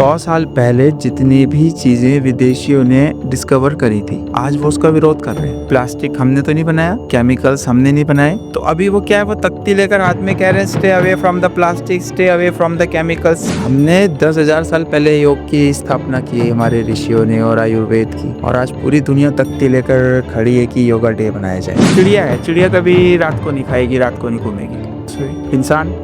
100 साल पहले जितनी भी चीजें विदेशियों ने डिस्कवर करी थी, आज वो उसका विरोध कर रहे हैं। प्लास्टिक हमने तो नहीं बनाया, केमिकल्स हमने नहीं बनाए, तो अभी वो क्या है, वो तख्ती लेकर हाथ में कह रहे हैं stay away from the plastic, stay away from the chemicals. हमने 10,000 साल पहले योग की स्थापना की है हमारे ऋषियों ने और आयुर्वेद की, और आज पूरी दुनिया तख्ती लेकर खड़ी है कि योगा डे मनाया जाए। चिड़िया है, चिड़िया कभी रात को नहीं खाएगी, रात को नहीं घूमेगी। इंसान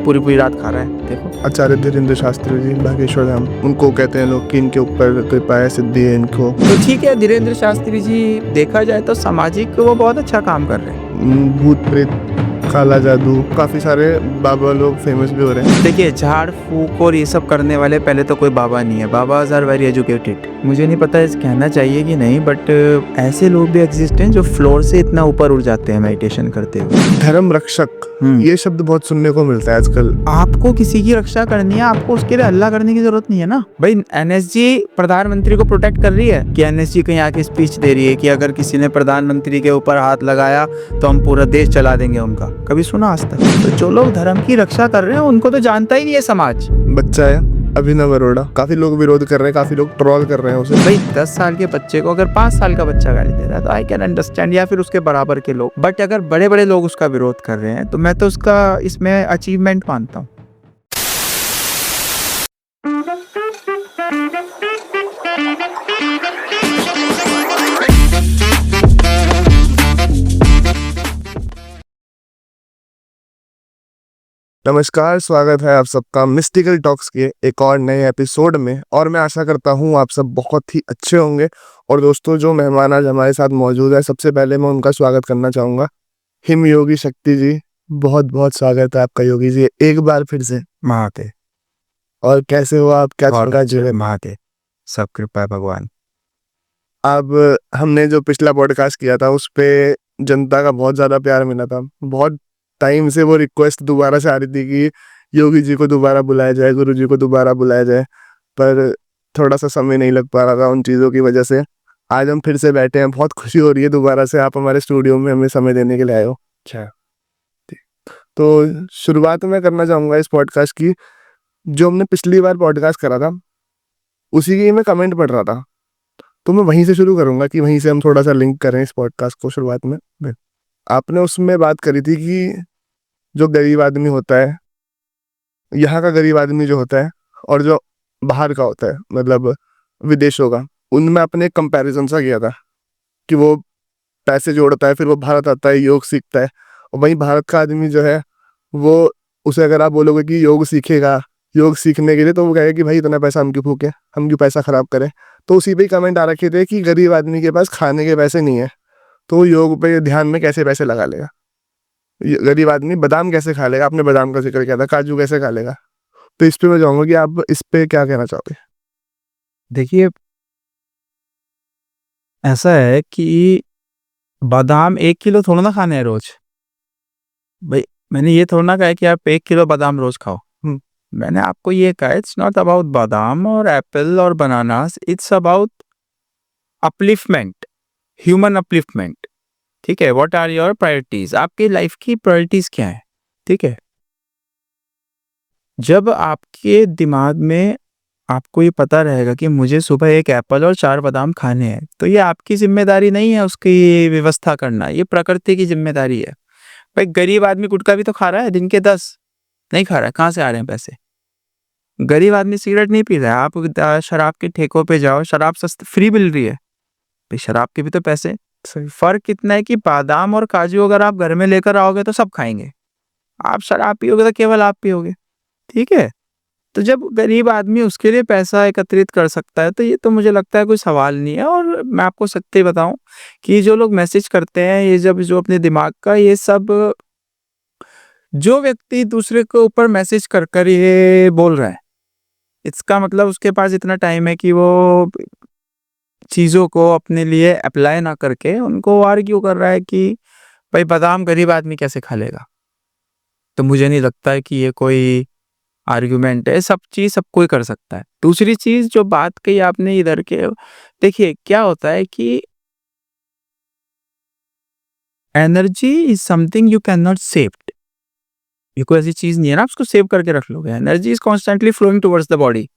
पूरी पूरी रात खा रहा है। देखो आचार्य धीरेन्द्र शास्त्री जी बागेश्वर धाम, उनको कहते हैं लोग कि इनके ऊपर कृपा है, सिद्धि है इनको। तो ठीक है, धीरेन्द्र शास्त्री जी देखा जाए तो सामाजिक वो बहुत अच्छा काम कर रहे हैं। भूत प्रेत, काला जादू, काफी सारे बाबा लोग फेमस भी हो रहे हैं। देखिए, झाड़ फूक और ये सब करने वाले पहले तो कोई बाबा नहीं है। बाबाज आर वेरी एजुकेटेड। मुझे नहीं पता इस कहना चाहिए कि नहीं, बट ऐसे लोग भी एग्जिस्ट हैं जो फ्लोर से इतना ऊपर उड़ जाते हैं मेडिटेशन करते हुए। धर्म रक्षक, ये शब्द बहुत सुनने को मिलता है आजकल। आपको किसी की रक्षा करनी है, आपको उसके लिए हल्ला करने की जरूरत नहीं है ना भाई। एनएसजी प्रधानमंत्री को प्रोटेक्ट कर रही है कि एनएसजी कहीं आके स्पीच दे रही है कि अगर किसी ने प्रधानमंत्री के ऊपर हाथ लगाया तो हम पूरा देश चला देंगे उनका? कभी सुना आज तक? तो जो लोग धर्म की रक्षा कर रहे हैं उनको तो जानता ही नहीं है समाज। बच्चा है अभिनव अरोड़ा, काफी लोग विरोध कर रहे हैं, काफी लोग ट्रोल कर रहे हैं उसे। भाई 10 साल के बच्चे को अगर 5 साल का बच्चा गाली दे रहा है तो आई कैन अंडरस्टैंड, या फिर उसके बराबर के लोग। बट अगर बड़े बड़े लोग उसका विरोध कर रहे हैं तो मैं तो उसका इसमें अचीवमेंट मानता हूँ। नमस्कार, स्वागत है आप सबका मिस्टिकल टॉक्स के एक और नए एपिसोड में। और मैं आशा करता हूँ आप सब बहुत ही अच्छे होंगे। और दोस्तों, जो मेहमान आज हमारे साथ मौजूद है, सबसे पहले मैं उनका स्वागत करना चाहूँगा। हिम योगी शक्ति जी, बहुत बहुत स्वागत है आपका योगी जी, एक बार फिर से। महाते और कैसे हो आप, क्या चल रहा है जीवन? महाते सब कृपा है भगवान। अब हमने जो पिछला पॉडकास्ट किया था उस पे जनता का बहुत ज़्यादा प्यार मिला था। बहुत टाइम से वो रिक्वेस्ट दोबारा से आ रही थी कि योगी जी को दोबारा बुलाया जाए, गुरु जी को दोबारा बुलाया जाए, पर थोड़ा सा समय नहीं लग पा रहा था उन चीज़ों की वजह से। आज हम फिर से बैठे हैं, बहुत खुशी हो रही है दोबारा से आप हमारे स्टूडियो में हमें समय देने के लिए आए हो। अच्छा, तो शुरुआत में करना चाहूँगा इस पॉडकास्ट की, जो हमने पिछली बार पॉडकास्ट करा था उसी की मैं कमेंट पढ़ रहा था, तो मैं वहीं से शुरू करूँगा कि वहीं से हम थोड़ा सा लिंक करें इस पॉडकास्ट को। शुरुआत में आपने उसमें बात करी थी कि जो गरीब आदमी होता है, यहाँ का गरीब आदमी जो होता है और जो बाहर का होता है, मतलब विदेशों का, उनमें आपने एक कंपैरिजन सा किया था कि वो पैसे जोड़ता है, फिर वो भारत आता है, योग सीखता है। और वहीं भारत का आदमी जो है वो, उसे अगर आप बोलोगे कि योग सीखेगा, योग सीखने के लिए, तो वो कहेगा कि भाई इतना पैसा हम क्यों फूकें, हम क्यों पैसा खराब करें। तो उसी पे कमेंट आ रखे थे कि गरीब आदमी के पास खाने के पैसे नहीं है, तो वो योग पे ध्यान में कैसे पैसे लगा लेगा। गरीब आदमी बादाम कैसे खा लेगा, आपने बादाम का जिक्र किया था, काजू कैसे खा लेगा। तो इस पे मैं चाहूंगा कि आप इस पे क्या कहना चाहोगे? देखिए, ऐसा है कि बादाम 1 किलो थोड़ा ना खाने हैं रोज। भाई मैंने ये थोड़ा ना कहा है कि आप 1 किलो बादाम रोज खाओ। मैंने आपको ये कहा, इट्स नॉट अबाउट बादाम और एप्पल और bananas, it's about upliftment, human upliftment. ठीक है, व्हाट आर योर प्रायोरिटीज? आपकी लाइफ की प्रायोरिटीज क्या है? ठीक है, जब आपके दिमाग में आपको ये पता रहेगा कि मुझे सुबह 1 एप्पल और 4 बादाम खाने हैं, तो ये आपकी जिम्मेदारी नहीं है उसकी व्यवस्था करना, ये प्रकृति की जिम्मेदारी है। भाई गरीब आदमी गुटखा भी तो खा रहा है, दिन के 10 नहीं खा रहा है, कहाँ से आ रहे हैं पैसे? गरीब आदमी सिगरेट नहीं पी रहा है, आप शराब के ठेकों पे जाओ, शराब सस्ती फ्री मिल रही है, भाई शराब के भी तो पैसे। फर्क इतना है कि बादाम और काजू अगर आप घर में लेकर आओगे तो सब खाएंगे, आप शराब पियोगे तो केवल आप पियोगे। ठीक है, तो जब गरीब आदमी उसके लिए पैसा एकत्रित कर सकता है तो ये तो मुझे लगता है कोई सवाल नहीं है। और मैं आपको सच्ची बताऊं कि जो लोग मैसेज करते हैं, ये जब जो अपने दिमाग का ये सब, जो व्यक्ति दूसरे के ऊपर मैसेज कर कर ये बोल रहा है, इसका मतलब उसके पास इतना टाइम है कि वो चीज़ों को अपने लिए अप्लाई ना करके उनको आर्ग्यू कर रहा है कि भाई बादाम गरीब आदमी कैसे खा लेगा। तो मुझे नहीं लगता है कि ये कोई आर्ग्यूमेंट है, सब चीज सब कोई कर सकता है। दूसरी चीज जो बात कही आपने इधर के, देखिए क्या होता है कि energy is something you can not save. ये कोई ऐसी चीज नहीं है ना उसको सेव करके रख लोगे। Energy is constantly flowing towards the body.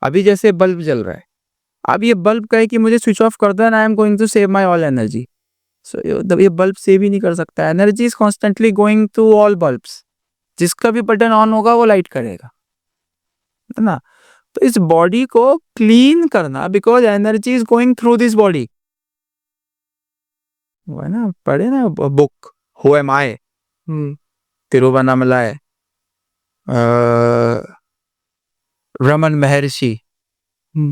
अभी जैसे बल्ब जल रहा है, अब ये बल्ब कहे कि मुझे स्विच ऑफ कर दो and I am going to save my all energy, so ये बल्ब सेव ही नहीं कर सकता। Energy is constantly going to all bulbs, जिसका भी बटन ऑन होगा वो लाइट करेगा, है ना। तो इस बॉडी को क्लीन करना, because energy is going through this body, वो है ना, पढ़े ना book who am I, Tiruvannamalai, Raman Maharshi,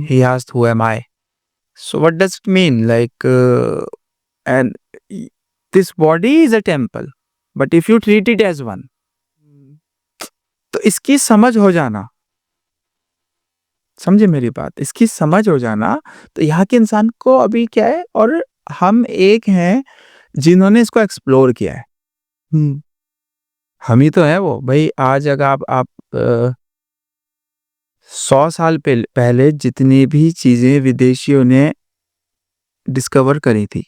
he asked who am I, so what does it mean, like and this body is a temple, but if you treat it as one, तो इसकी समझ हो जाना, समझे मेरी बात, इसकी समझ हो जाना, तो यहाँ के इंसान को अभी क्या है, और हम एक हैं जिन्होंने इसको एक्सप्लोर किया है, हम ही तो है वो भाई। आज अगर आप 100 साल पहले जितनी भी चीजें विदेशियों ने डिस्कवर करी थी,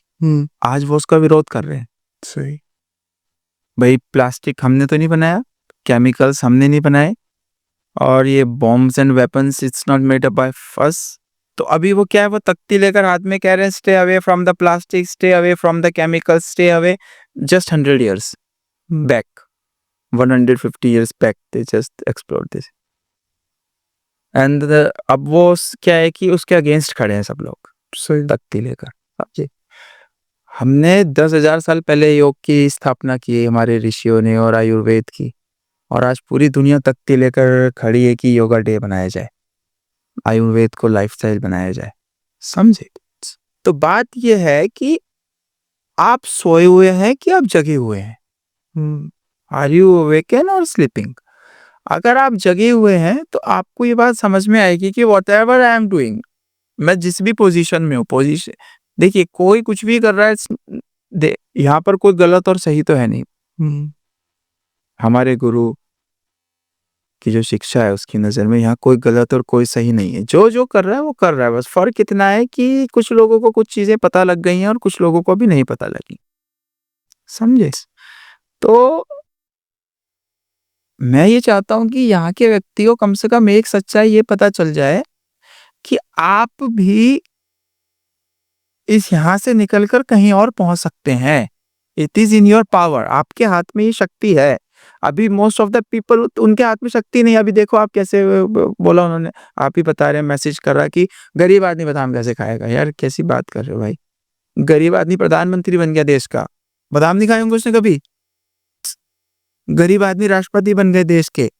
आज वो उसका विरोध कर रहे हैं। सही। भाई प्लास्टिक हमने तो नहीं बनाया, केमिकल्स हमने नहीं बनाए, और ये bombs and weapons it's not made up by us. तो अभी वो क्या है, वो तख्ती लेकर हाथ में कह रहे हैं stay away from the plastic, stay away from the chemicals, stay away. Just 100 years back, 150 years back they just explore this, and अब वो क्या है कि उसके अगेंस्ट खड़े हैं सब लोग, सही। तख्ती लेकर। समझे, हमने 10,000 साल पहले योग की स्थापना की है हमारे ऋषियों ने, और आयुर्वेद की, और आज पूरी दुनिया तख्ती लेकर खड़ी है कि योगा डे बनाया जाए, आयुर्वेद को लाइफस्टाइल बनाया जाए। समझे, तो बात यह है कि आप सोए हुए हैं कि आप जगे हुए हैं, आर यू अवेकन और स्लीपिंग। अगर आप जगे हुए हैं तो आपको ये बात समझ में आएगी कि what ever I am doing, मैं जिस भी पोजीशन में हूँ, पोजीशन देखिए, कोई कुछ भी कर रहा है, यहाँ पर कोई गलत और सही तो है नहीं। हमारे गुरु की जो शिक्षा है उसकी नजर में यहाँ कोई गलत और कोई सही नहीं है, जो जो कर रहा है वो कर रहा है। बस फर्क इतना है कि कुछ लोगों को कुछ चीजें पता लग गई हैं और कुछ लोगों को अभी नहीं पता लगी। समझे, तो मैं ये चाहता हूं कि यहाँ के व्यक्ति को कम से कम एक सच्चाई ये पता चल जाए कि आप भी इस यहाँ से निकलकर कहीं और पहुंच सकते हैं। It is in your power, आपके हाथ में ये शक्ति है। अभी मोस्ट ऑफ द पीपल, उनके हाथ में शक्ति नहीं। अभी देखो आप कैसे बोला उन्होंने, आप ही बता रहे हैं, मैसेज कर रहा कि गरीब आदमी बादाम कैसे खाएगा। यार कैसी बात कर रहे हो भाई, गरीब आदमी प्रधानमंत्री बन गया देश का, बादाम नहीं खाए होंगे उसने कभी। गरीब आदमी राष्ट्रपति बन गए देश के।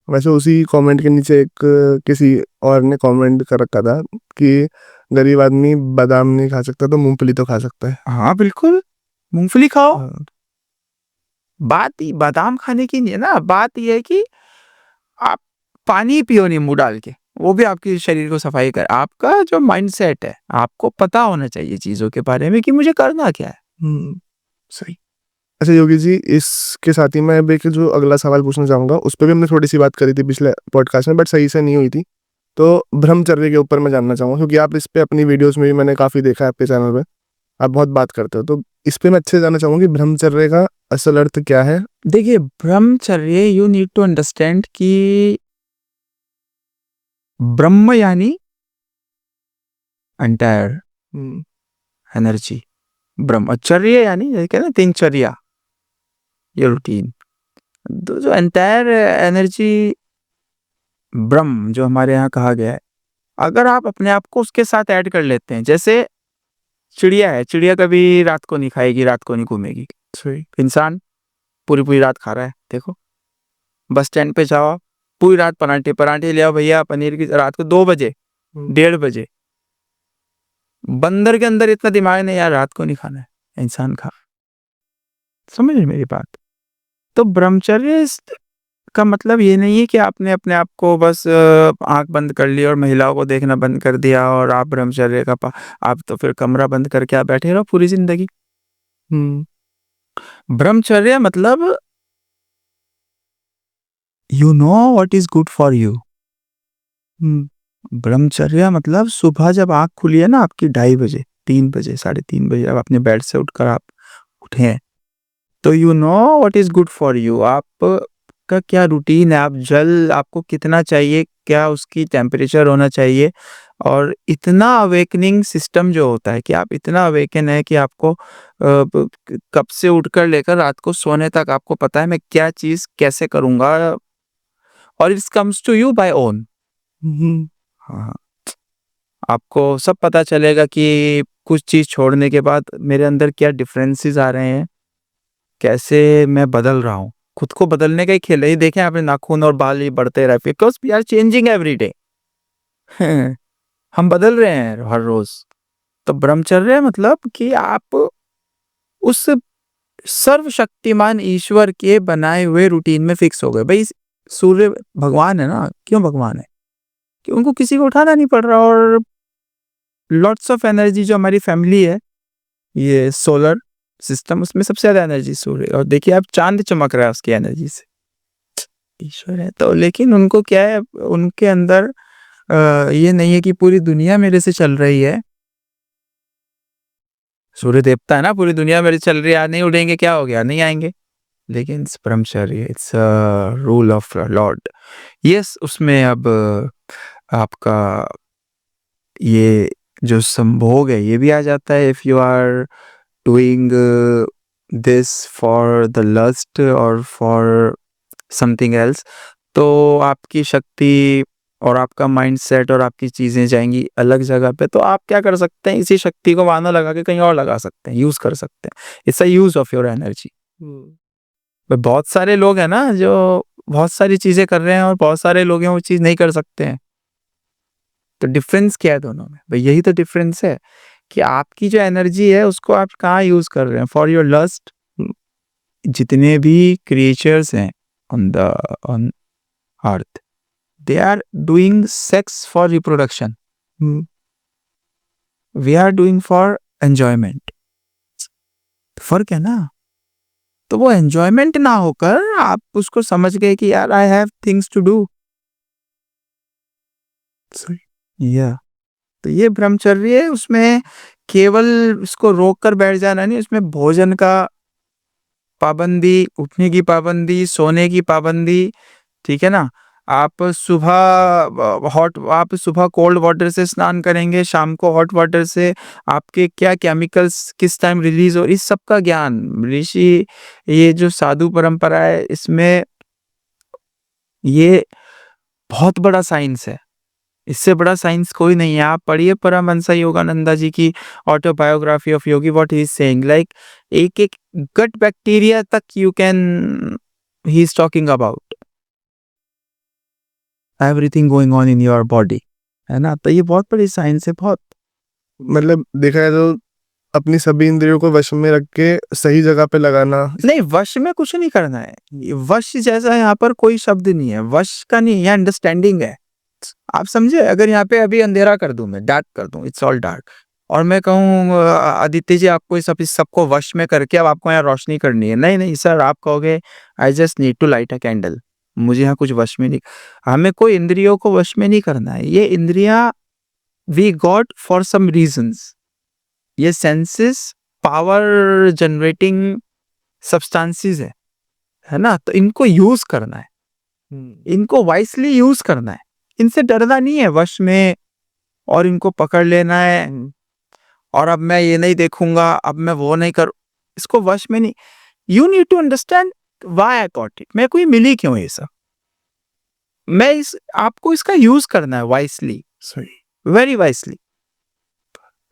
वैसे उसी कमेंट के नीचे एक किसी और ने कमेंट कर रखा था कि गरीब आदमी बादाम नहीं खा सकता तो मूंगफली तो खा सकता है। हाँ बिल्कुल, मूंगफली खाओ। बात ही बादाम खाने की नहीं है ना, बात यह है कि आप पानी पियो नींबू डाल के, वो भी आपके शरीर को सफाई कर। आपका जो माइंडसेट है, आपको पता होना चाहिए चीजों के बारे में कि मुझे करना क्या है। सही। अच्छा योगी जी, इसके साथ ही मैं अब एक जो अगला सवाल पूछना चाहूँगा, उस पर भी हमने थोड़ी सी बात करी थी पिछले पॉडकास्ट में, बट सही से नहीं हुई थी। तो ब्रह्मचर्य के ऊपर मैं जानना चाहूँगा, क्योंकि आप इस पे अपनी वीडियोस में भी मैंने काफ़ी देखा है, आपके चैनल पे आप बहुत बात करते हो। तो इस पे मैं अच्छे से जानना चाहूँगा कि ब्रह्मचर्य का असल अर्थ क्या है। देखिए ब्रह्मचर्य, यू नीड टू अंडरस्टैंड कि ब्रह्म यानी एंटायर एनर्जी, ब्रह्मचर्य यानी कहते हैं ना दिनचर्या, ये रूटीन। तो जो एंटायर एनर्जी ब्रह्म जो हमारे यहाँ कहा गया है, अगर आप अपने आप को उसके साथ ऐड कर लेते हैं, जैसे चिड़िया है, चिड़िया कभी रात को नहीं खाएगी, रात को नहीं घूमेगी। इंसान पूरी पूरी रात खा रहा है। देखो बस स्टैंड पे जाओ, पूरी रात पराठे पराठे ले आओ भैया, पनीर की, रात को 2 बजे 1:30 बजे। बंदर के अंदर इतना दिमाग नहीं यार, रात को नहीं खाना है, इंसान खा। समझ रहे मेरी बात। तो ब्रह्मचर्य का मतलब ये नहीं है कि आपने अपने आप को बस आंख बंद कर ली और महिलाओं को देखना बंद कर दिया और आप ब्रह्मचर्य का आप तो फिर कमरा बंद करके आप बैठे रहो पूरी जिंदगी। ब्रह्मचर्य मतलब you know what is good for you. ब्रह्मचर्य मतलब सुबह जब आंख खुली है ना आपकी 2:30 बजे, 3 बजे, 3:30 बजे, अब अपने बेड से उठकर आप उठे हैं, तो you know what is good for you. आप आपका क्या रूटीन है, आप जल आपको कितना चाहिए, क्या उसकी टेम्परेचर होना चाहिए, और इतना अवेकनिंग सिस्टम जो होता है कि आप इतना अवेकन है कि आपको कब से उठकर लेकर रात को सोने तक आपको पता है मैं क्या चीज़ कैसे करूँगा, और it's comes to you by own. हाँ, आपको सब पता चलेगा कि कुछ चीज़ छोड़ने के बाद मेरे अंदर क्या डिफरेंसेस आ रहे हैं, कैसे मैं बदल रहा हूँ। खुद को बदलने का ही खेल है, ये देखें आपने नाखून और बाल ये बढ़ते रहे because we are changing every day. हम बदल रहे हैं हर रोज़। तो ब्रह्मचर्य मतलब कि आप उस सर्वशक्तिमान ईश्वर के बनाए हुए रूटीन में फिक्स हो गए। भई सूर्य भगवान है ना, क्यों भगवान है? कि उनको किसी को उठाना नहीं पड़ रहा, और लॉट्स ऑफ एनर्जी जो हमारी फैमिली है, ये सोलर सिस्टम, उसमें सबसे ज़्यादा एनर्जी सूर्य, और देखिए आप चाँद चमक रहा है उसकी एनर्जी से। ईश्वर है तो, लेकिन उनको क्या है, उनके अंदर ये नहीं है कि पूरी दुनिया मेरे से चल रही है। सूर्य देवता है ना, पूरी दुनिया मेरे से चल रही है, आज नहीं उठेंगे क्या हो गया? नहीं आएँगे। लेकिन इट्स ब्रह्मचर्य, it's rule of Lord. Yes, उसमें अब आपका ये जो संभोग है ये भी आ जाता है, if you are doing this for the lust और फॉर समथिंग एल्स, तो आपकी शक्ति और आपका माइंडसेट और आपकी चीज़ें जाएँगी अलग जगह पे। तो आप क्या कर सकते हैं, इसी शक्ति को बहाना लगा के कहीं और लगा सकते हैं, यूज़ कर सकते हैं। It's a use of your energy. बहुत सारे लोग हैं ना जो बहुत सारी चीज़ें कर रहे हैं, और बहुत सारे लोग हैं वो चीज़ नहीं कर सकते हैं। तो डिफरेंस क्या है दोनों में? भई यही तो डिफरेंस है कि आपकी जो एनर्जी है उसको आप कहाँ यूज़ कर रहे हैं, फॉर योर लस्ट। जितने भी क्रिएचर्स हैं on the on earth, they are doing sex for reproduction. We are doing for enjoyment. फ़र्क है ना? तो वो एन्जॉयमेंट ना होकर आप उसको समझ गए कि यार I have things to do. सही। या तो ये ब्रह्मचर्य है, उसमें केवल इसको रोक कर बैठ जाना नहीं, उसमें भोजन का पाबंदी, उठने की पाबंदी, सोने की पाबंदी, ठीक है ना? आप सुबह कोल्ड वाटर से स्नान करेंगे, शाम को हॉट वाटर से, आपके क्या केमिकल्स किस टाइम रिलीज़ हो, इस सब का ज्ञान ऋषि, ये जो साधु परंपरा है, इसमें ये बहुत बड़ा साइंस है। इससे बड़ा साइंस कोई नहीं है। आप पढ़िए परमहंस योगानंदा जी की autobiography of Yogi, what he is saying, like एक-एक गट बैक्टीरिया तक you can he is talking about everything going on in your body, है ना? तो ये बहुत बड़ी साइंस है, बहुत। मतलब देखा जाए तो अपनी सभी इंद्रियों को वश में रख के सही जगह पे लगाना। नहीं, वश में कुछ नहीं करना है। ये वश जैसा यहाँ पर कोई शब्द नहीं है, वश का नहीं, ये अंडरस्टैंडिंग है। आप समझे? अगर यहाँ पे अभी अंधेरा कर दूँ मैं, डार्क कर दूँ, इट्स ऑल डार्क, और मैं कहूँ आदित्य जी आपको इस सबको वश में करके अब आपको यहाँ रोशनी करनी है। नहीं, नहीं सर, आप कहोगे I just need to light a candle. मुझे यहाँ कुछ वश में नहीं, हमें कोई इंद्रियों को वश में नहीं करना है। ये इंद्रियाँ we got for some reasons. ये सेंसेस पावर जनरेटिंग सब्सटेंसेस है ना? तो इनको यूज़ करना है, इनको वाइसली यूज़ करना है। इनसे डरना नहीं है वश में, और इनको पकड़ लेना है, और अब मैं ये नहीं देखूँगा, अब मैं वो नहीं करूँ, इसको वश में नहीं। You need to understand why I got it, मेरे को ये मिली क्यों ये सब? आपको इसका यूज़ करना है वाइसली, सही। Very wisely.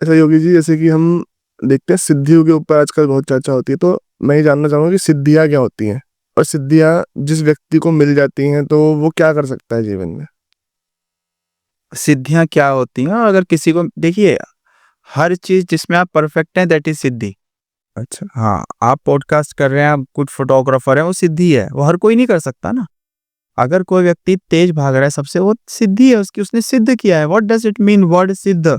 ऐसा योगी जी, जैसे कि हम देखते हैं सिद्धियों के ऊपर आजकल बहुत चर्चा होती है, तो मैं ये जानना चाहूंगा कि सिद्धियाँ क्या होती हैं, और सिद्धियाँ जिस व्यक्ति को मिल जाती हैं तो वो क्या कर सकता है जीवन में। सिद्धियाँ क्या होती हैं? अगर किसी को देखिए, हर चीज़ जिसमें आप परफेक्ट हैं दैट इज़ सिद्धि। अच्छा। हाँ, आप पॉडकास्ट कर रहे हैं, आप गुड फोटोग्राफर हैं, वो सिद्धि है, वो हर कोई नहीं कर सकता ना। अगर कोई व्यक्ति तेज भाग रहा है सबसे, वो सिद्धि है उसकी, उसने सिद्ध किया है। What does it mean word सिद्ध?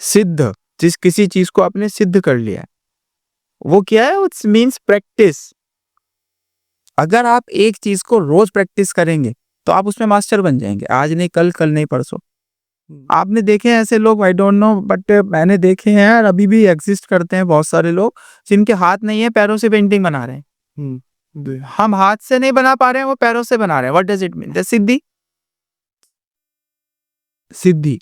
सिद्ध, जिस किसी चीज को आपने सिद्ध कर लिया है, वो क्या है? It means practice. अगर आप एक चीज को रोज प्रैक्टिस करेंगे तो आप उसमें मास्टर बन जाएंगे, आज नहीं कल, कल नहीं परसों। आपने देखे हैं ऐसे लोग, आई डोंट नो, बट मैंने देखे हैं और अभी भी एग्जिस्ट करते हैं बहुत सारे लोग जिनके हाथ नहीं है, पैरों से पेंटिंग बना रहे हैं। हम हाथ से नहीं बना पा रहे हैं, वो पैरों से बना रहे हैं। What does it mean? सिद्धि। सिद्धि।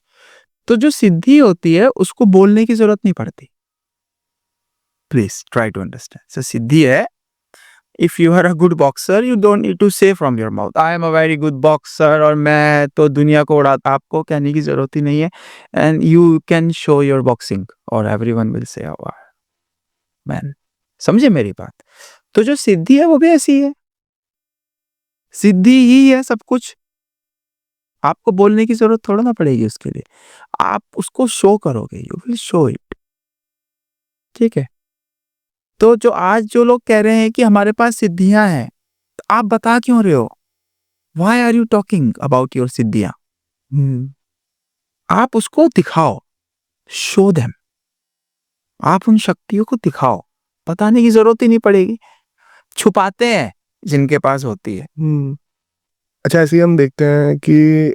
तो जो सिद्धि होती है उसको बोलने की जरूरत नहीं पड़ती। Please try to understand. So सिद्धि है, if you are a good boxer you don't need to say from your mouth I am a very good boxer और मैं तो दुनिया को उड़ा, आपको कहने की जरूरत ही नहीं है। And you can show your boxing और एवरीवन विल से मैन। समझे मेरी बात? तो जो सिद्धि है वो भी ऐसी है, सिद्धि ही है सब कुछ। आपको बोलने की जरूरत थोड़ा ना पड़ेगी उसके लिए, आप उसको शो करोगे, यू विल शो इट। ठीक है? तो जो आज जो लोग कह रहे हैं कि हमारे पास सिद्धियां हैं, तो आप बता क्यों रहे हो? Why are you talking about your सिद्धियां? आप उसको दिखाओ, शो देम। आप उन शक्तियों को दिखाओ, बताने की जरूरत ही नहीं पड़ेगी। छुपाते हैं जिनके पास होती है। अच्छा, ऐसे ही हम देखते हैं कि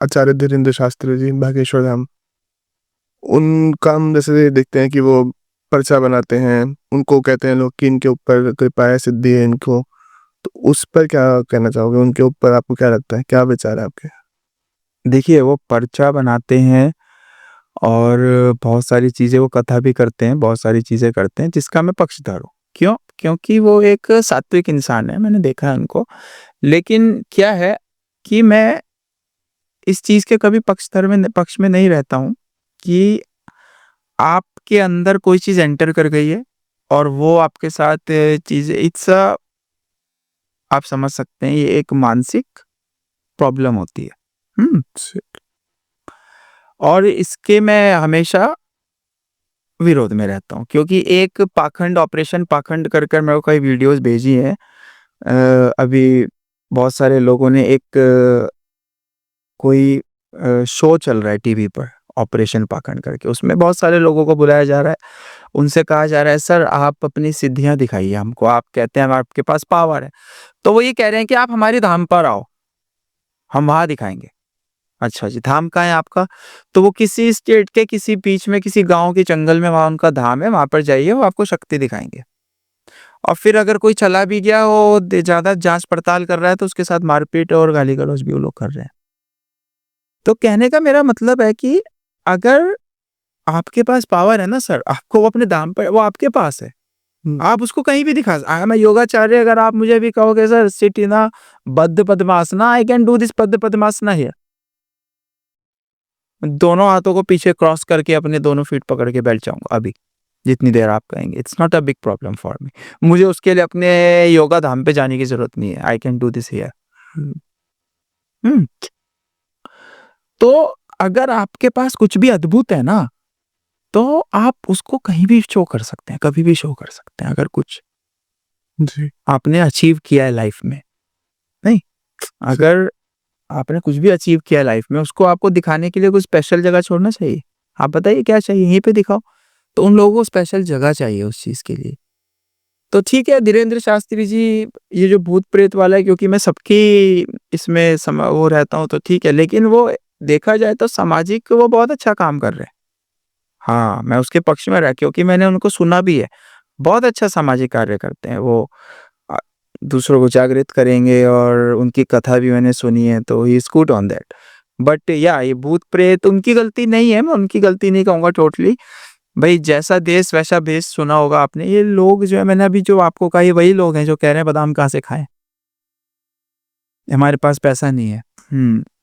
आचार्य धीरेन्द्र शास्त्री जी, बागेश्वर धाम, उनका हम जैसे देखते हैं कि वो पर्चा बनाते हैं, उनको कहते हैं लोग कि इनके ऊपर कृपा है, सिद्धि है इनको। तो उस पर क्या कहना चाहोगे? उनके ऊपर आपको क्या लगता है, क्या विचार है आपके? देखिए, वो पर्चा बनाते हैं और बहुत सारी चीजें, वो कथा भी करते हैं, बहुत सारी चीजें करते हैं जिसका मैं पक्षधर हूँ। क्यों? क्योंकि वो एक सात्विक इंसान है, मैंने देखा है उनको। लेकिन क्या है कि मैं इस चीज के कभी पक्ष में नहीं रहता हूँ कि आपके अंदर कोई चीज एंटर कर गई है और वो आपके साथ चीज, इट्स आप समझ सकते हैं, ये एक मानसिक प्रॉब्लम होती है। और इसके मैं हमेशा विरोध में रहता हूँ, क्योंकि एक पाखंड, ऑपरेशन पाखंड कर मेरे को कई वीडियोस भेजी हैं। अभी बहुत सारे लोगों ने एक कोई शो चल रहा है टीवी पर, ऑपरेशन पाखंड करके, उसमें बहुत सारे लोगों को बुलाया जा रहा है। उनसे कहा जा रहा है सर आप अपनी सिद्धियां दिखाइए हमको, आप कहते हैं आपके पास पावर है, तो वो ये कह रहे हैं कि आप हमारे धाम पर आओ, हम वहां दिखाएंगे। अच्छा जी, धाम कहाँ है आपका? तो वो किसी स्टेट के किसी बीच में किसी गांव के जंगल में वहां उनका धाम है, वहां पर जाइए, वो आपको शक्ति दिखाएंगे। और फिर अगर कोई चला भी गया, वो ज्यादा जांच पड़ताल कर रहा है, तो उसके साथ मारपीट और गाली गलौज भी वो लोग कर रहे हैं। तो कहने का मेरा मतलब है कि अगर आपके पास पावर है ना सर, आपको वो अपने दाम पर, वो आपके पास है, आप उसको कहीं भी दिखा। आई एम योगाचार्य, अगर आप मुझे भी कहोगे सर सिट इन अ बद्ध padmasana, I can do this बद्ध पद्मासना हियर। दोनों हाथों को पीछे क्रॉस करके अपने दोनों फीट पकड़ के बैठ जाऊंगा अभी, जितनी देर आप कहेंगे। It's not a big problem for me. मुझे उसके लिए अपने योगा धाम पे जाने की जरूरत नहीं है। I can do this here. तो अगर आपके पास कुछ भी अद्भुत है ना, तो आप उसको कहीं भी शो कर सकते हैं, कभी भी शो कर सकते हैं। अगर कुछ जी, आपने अचीव किया है लाइफ में, नहीं, अगर आपने कुछ भी अचीव किया है लाइफ में, उसको आपको दिखाने के लिए कुछ स्पेशल जगह छोड़ना चाहिए। आप बताइए क्या चाहिए, यहीं पे दिखाओ। तो उन लोगों को स्पेशल जगह चाहिए उस चीज के लिए। तो ठीक है धीरेन्द्र शास्त्री जी, ये जो भूत प्रेत वाला है, क्योंकि मैं सबकी इसमें वो रहता हूँ, तो ठीक है, लेकिन वो देखा जाए तो सामाजिक वो बहुत अच्छा काम कर रहे हैं। हाँ, मैं उसके पक्ष में रहा, क्योंकि मैंने उनको सुना भी है। बहुत अच्छा सामाजिक कार्य करते हैं वो। अ, दूसरों को जागृत करेंगे, और उनकी कथा भी मैंने सुनी है, तो he is good on that. But या ये भूत प्रेत उनकी गलती नहीं है, मैं उनकी गलती नहीं कहूँगा टोटली। भाई जैसा देश वैसा भेष, सुना होगा आपने। ये लोग जो है, मैंने अभी जो आपको कहा, ये वही लोग हैं जो कह रहे हैं बादाम कहाँ से खाएं, हमारे पास पैसा नहीं है।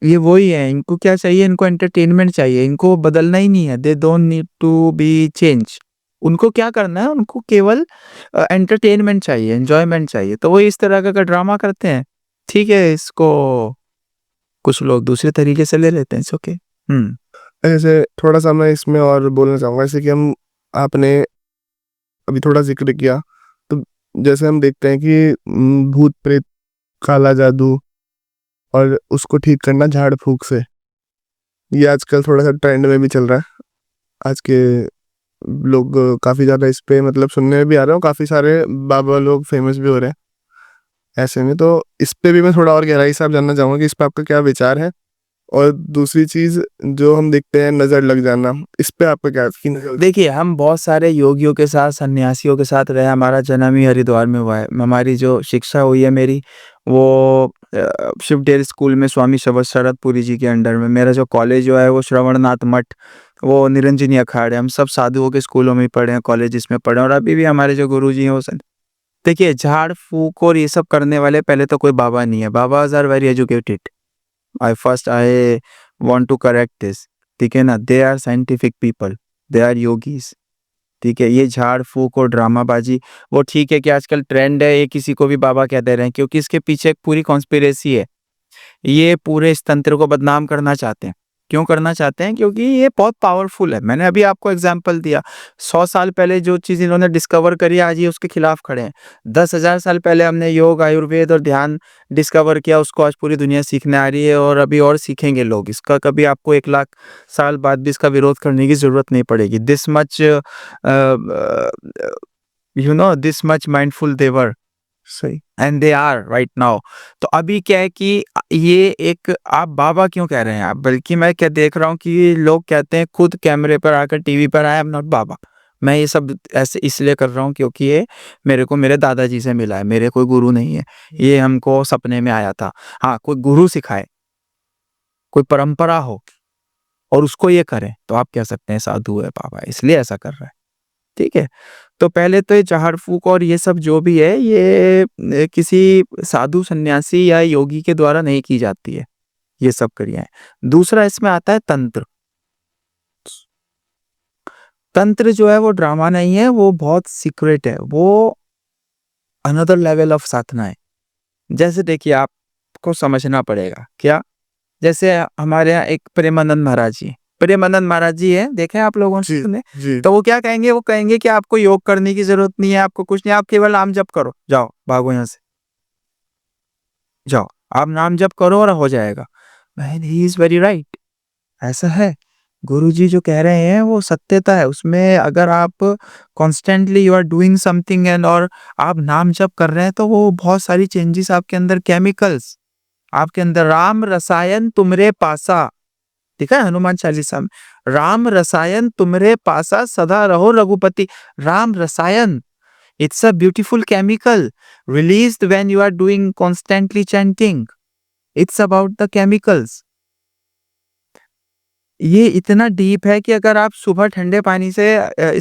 ये वही है, इनको क्या चाहिए, इनको एंटरटेनमेंट चाहिए, इनको बदलना ही नहीं है। They don't need to be change. उनको क्या करना है, उनको केवल एंटरटेनमेंट चाहिए, एंजॉयमेंट चाहिए, तो वो इस तरह का ड्रामा करते हैं। ठीक है, इसको कुछ लोग दूसरे तरीके से ले लेते हैं, इट्स ओके। ऐसे थोड़ा सा मैं इसमें और बोलना चाहूँगा, जैसे कि हम, आपने अभी थोड़ा जिक्र किया, तो जैसे हम देखते हैं कि भूत प्रेत, काला जादू, और उसको ठीक करना झाड़ फूक से, ये आजकल थोड़ा सा ट्रेंड में भी चल रहा है। आज के लोग काफ़ी ज़्यादा इस पे मतलब सुनने में भी आ रहे हो, काफ़ी सारे बाबा लोग फेमस भी हो रहे हैं ऐसे में। तो इस पे भी मैं थोड़ा और गहराई से आप जानना चाहूँगा कि इस पे आपका क्या विचार है, और दूसरी चीज जो हम देखते हैं नजर लग जाना, इस पे आपका क्या की नजर? देखिए, हम बहुत सारे योगियों के साथ, सन्यासियों के साथ रहे, हमारा जन्म ही हरिद्वार में हुआ है। हमारी जो शिक्षा हुई है मेरी, वो शिवटेल स्कूल में स्वामी शरद पुरी जी के अंडर में। मेरा जो कॉलेज जो है वो श्रवणनाथ मठ, वो निरंजनी अखाड़े, हम सब साधुओं के स्कूलों में पढ़े हैं, कॉलेजेस में पढ़े हैं, और अभी भी हमारे जो गुरुजी हैं वो देखिए, झाड़-फूँक और ये सब करने वाले पहले तो कोई बाबा नहीं है। Babas are very educated. I want to correct this, ठीक है ना? They are scientific people, they are yogis, ठीक है? ये झाड़-फूँक और ड्रामाबाज़ी, वो ठीक है कि आजकल ट्रेंड है, ये किसी को भी बाबा कह दे रहे हैं, क्योंकि इसके पीछे एक पूरी कॉन्स्पिरेसी है। ये पूरे इस तंत्र को बदनाम करना चाहते हैं। क्यों करना चाहते हैं? क्योंकि ये बहुत पावरफुल है। मैंने अभी आपको एग्ज़ाम्पल दिया, 100 साल पहले जो चीज़ इन्होंने डिस्कवर करी, आज ये उसके खिलाफ खड़े हैं। 10,000 साल पहले हमने योग, आयुर्वेद और ध्यान डिस्कवर किया, उसको आज पूरी दुनिया सीखने आ रही है, और अभी और सीखेंगे लोग। इसका कभी आपको 1 लाख साल बाद भी इसका विरोध करने की ज़रूरत नहीं पड़ेगी। This much this much mindful they were. सही। And they are right now. तो अभी क्या है कि ये एक, आप बाबा क्यों कह रहे हैं आप, बल्कि मैं क्या देख रहा हूँ कि लोग कहते हैं खुद कैमरे पर आकर, टीवी पर, आई एम नॉट बाबा। मैं ये सब ऐसे इसलिए कर रहा हूँ क्योंकि ये मेरे को मेरे दादाजी से मिला है, मेरे कोई गुरु नहीं है, ये हमको सपने में आया था। हाँ, कोई गुरु सिखाए, कोई परंपरा हो और उसको ये करें, तो आप कह सकते हैं साधु है बाबा, इसलिए ऐसा कर रहा है, ठीक है? तो पहले तो ये झाड़-फूँक और ये सब जो भी है, ये किसी साधु, सन्यासी या योगी के द्वारा नहीं की जाती है, ये सब क्रियाएँ। दूसरा इसमें आता है तंत्र। तंत्र जो है वो ड्रामा नहीं है, वो बहुत सीक्रेट है, वो अनदर लेवल ऑफ साधना है। जैसे देखिए, आपको समझना पड़ेगा, क्या? जैसे हमारे यहाँ एक प्रेमानंद महाराज जी हैं। प्रेमानंद महाराज जी हैं, देखे हैं आप लोगों जी, ने सुने? जी। तो वो क्या कहेंगे? वो कहेंगे कि आपको योग करने की ज़रूरत नहीं है, आपको कुछ नहीं, आप केवल नाम जप करो, जाओ, भागो यहाँ से, जाओ, आप नाम जप करो और हो जाएगा। Man, he is very right, ऐसा है। गुरुजी जो कह रहे हैं वो सत्यता है उसमें। अगर आप constantly you are doing something and और आप नाम जप कर रहे हैं, तो वो बहुत सारी चेंजेस आपके अंदर, केमिकल्स आपके अंदर, राम रसायन तुमरे पासा, ठीक है? हनुमान चालीसा में, राम रसायन तुमरे पासा सदा रहो रघुपति। राम रसायन, it's a beautiful chemical released when you are doing constantly chanting. It's about the chemicals. ये इतना डीप है कि अगर आप सुबह ठंडे पानी से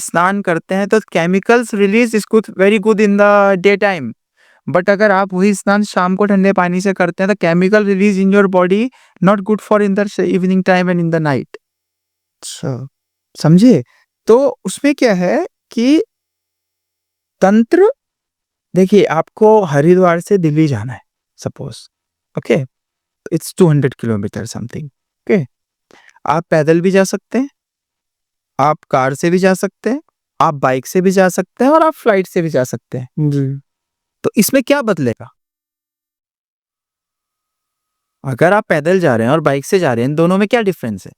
स्नान करते हैं, तो chemicals release is good, very good in the day time. But अगर आप वही स्नान शाम को ठंडे पानी से करते हैं, तो chemical release in your body not good for in the evening time and in the night. अच्छा। समझे? तो उसमें क्या है कि तंत्र, देखिए, आपको हरिद्वार से दिल्ली जाना है, suppose, okay, it's 200 kilometre something, okay. आप पैदल भी जा सकते हैं, आप कार से भी जा सकते हैं, आप बाइक से भी जा सकते हैं, और आप फ्लाइट से भी जा सकते हैं। जी। तो इसमें क्या बदलेगा? अगर आप पैदल जा रहे हैं और बाइक से जा रहे हैं, दोनों में क्या डिफरेंस है?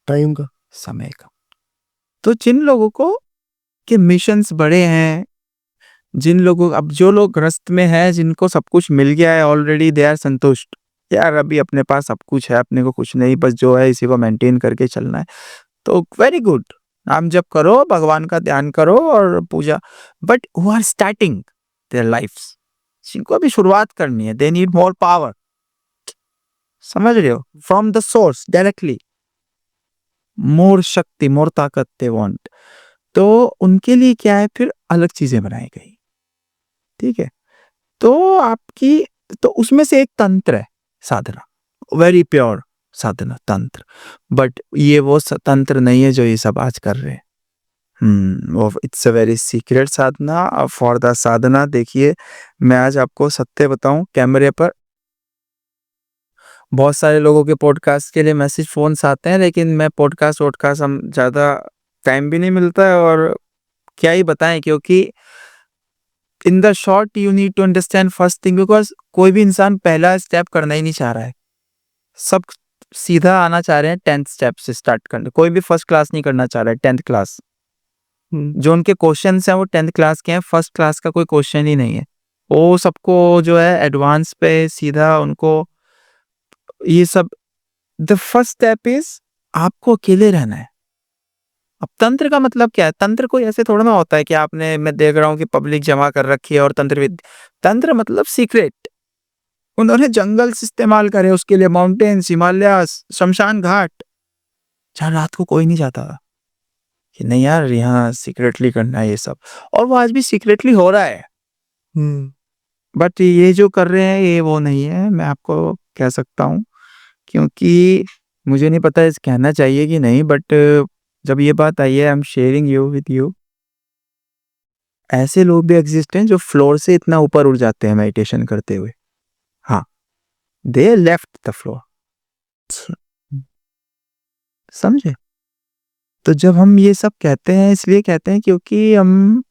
टाइम का। समय का। तो जिन लोगों को के मिशंस बड़े हैं, जिन लोगों, अब जो लोग ग्रस्त में हैं, जिनको सब कुछ मिल गया है ऑलरेडी, दे आर संतुष्ट। यार, अभी अपने पास सब कुछ है, अपने को कुछ नहीं, बस जो है इसी को मेंटेन करके चलना है। तो वेरी गुड, नाम जप करो, भगवान का ध्यान करो और पूजा। But who are starting their lives, जिनको अभी शुरुआत करनी है, दे नीड मोर पावर। समझ रहे हो? फ्रॉम द सोर्स डायरेक्टली, मोर शक्ति, मोर ताकत दे वांट। तो उनके लिए क्या है, फिर अलग चीजें बनाई गई, ठीक है? तो आपकी, तो उसमें से एक तंत्र है साधना, वेरी प्योर साधना तंत्र। बट ये वो तंत्र नहीं है जो ये सब आज कर रहे हैं। वो इट्स अ वेरी सीक्रेट साधना फॉर द साधना। देखिए, मैं आज आपको सत्य बताऊं, कैमरे पर बहुत सारे लोगों के पॉडकास्ट के लिए मैसेज फोन्स आते हैं, लेकिन मैं पॉडकास्ट वॉडकास्ट, हम ज़्यादा टाइम भी नहीं मिलता है, और क्या ही बताएं, क्योंकि in the short you need to understand first thing, because कोई भी इंसान पहला स्टेप करना ही नहीं चाह रहा है। सब सीधा आना चाह रहे हैं, 10th स्टेप से स्टार्ट करना। कोई भी फर्स्ट क्लास नहीं करना चाह रहा है, 10th क्लास। जो उनके क्वेश्चंस हैं वो 10th क्लास के हैं, फर्स्ट क्लास का कोई क्वेश्चन ही नहीं है। वो सबको जो है एडवांस पे सीधा उनको ये सब द फर्स्ट स्टेप इज आपको अकेले रहना है। अब तंत्र का मतलब क्या है? तंत्र कोई ऐसे थोड़ा ना होता है कि आपने, मैं देख रहा हूँ कि पब्लिक जमा कर रखी है और तंत्र मतलब सीक्रेट। उन्होंने जंगल से इस्तेमाल करे उसके लिए, माउंटेन्स, हिमालयास, शमशान घाट, जहाँ रात को कोई नहीं जाता कि नहीं यार यहाँ सीक्रेटली करना है ये सब। और वो आज भी सीक्रेटली हो रहा है, बट ये जो कर रहे हैं ये वो नहीं है, मैं आपको कह सकता हूँ। क्योंकि मुझे नहीं पता इस कहना चाहिए कि नहीं, बट जब ये बात आई है, I am sharing you with you. ऐसे लोग भी एग्जिस्ट हैं जो फ्लोर से इतना ऊपर उड़ जाते हैं मेडिटेशन करते हुए। हाँ, दे लेफ्ट द फ्लोर। समझे? तो जब हम ये सब कहते हैं इसलिए कहते हैं क्योंकि हम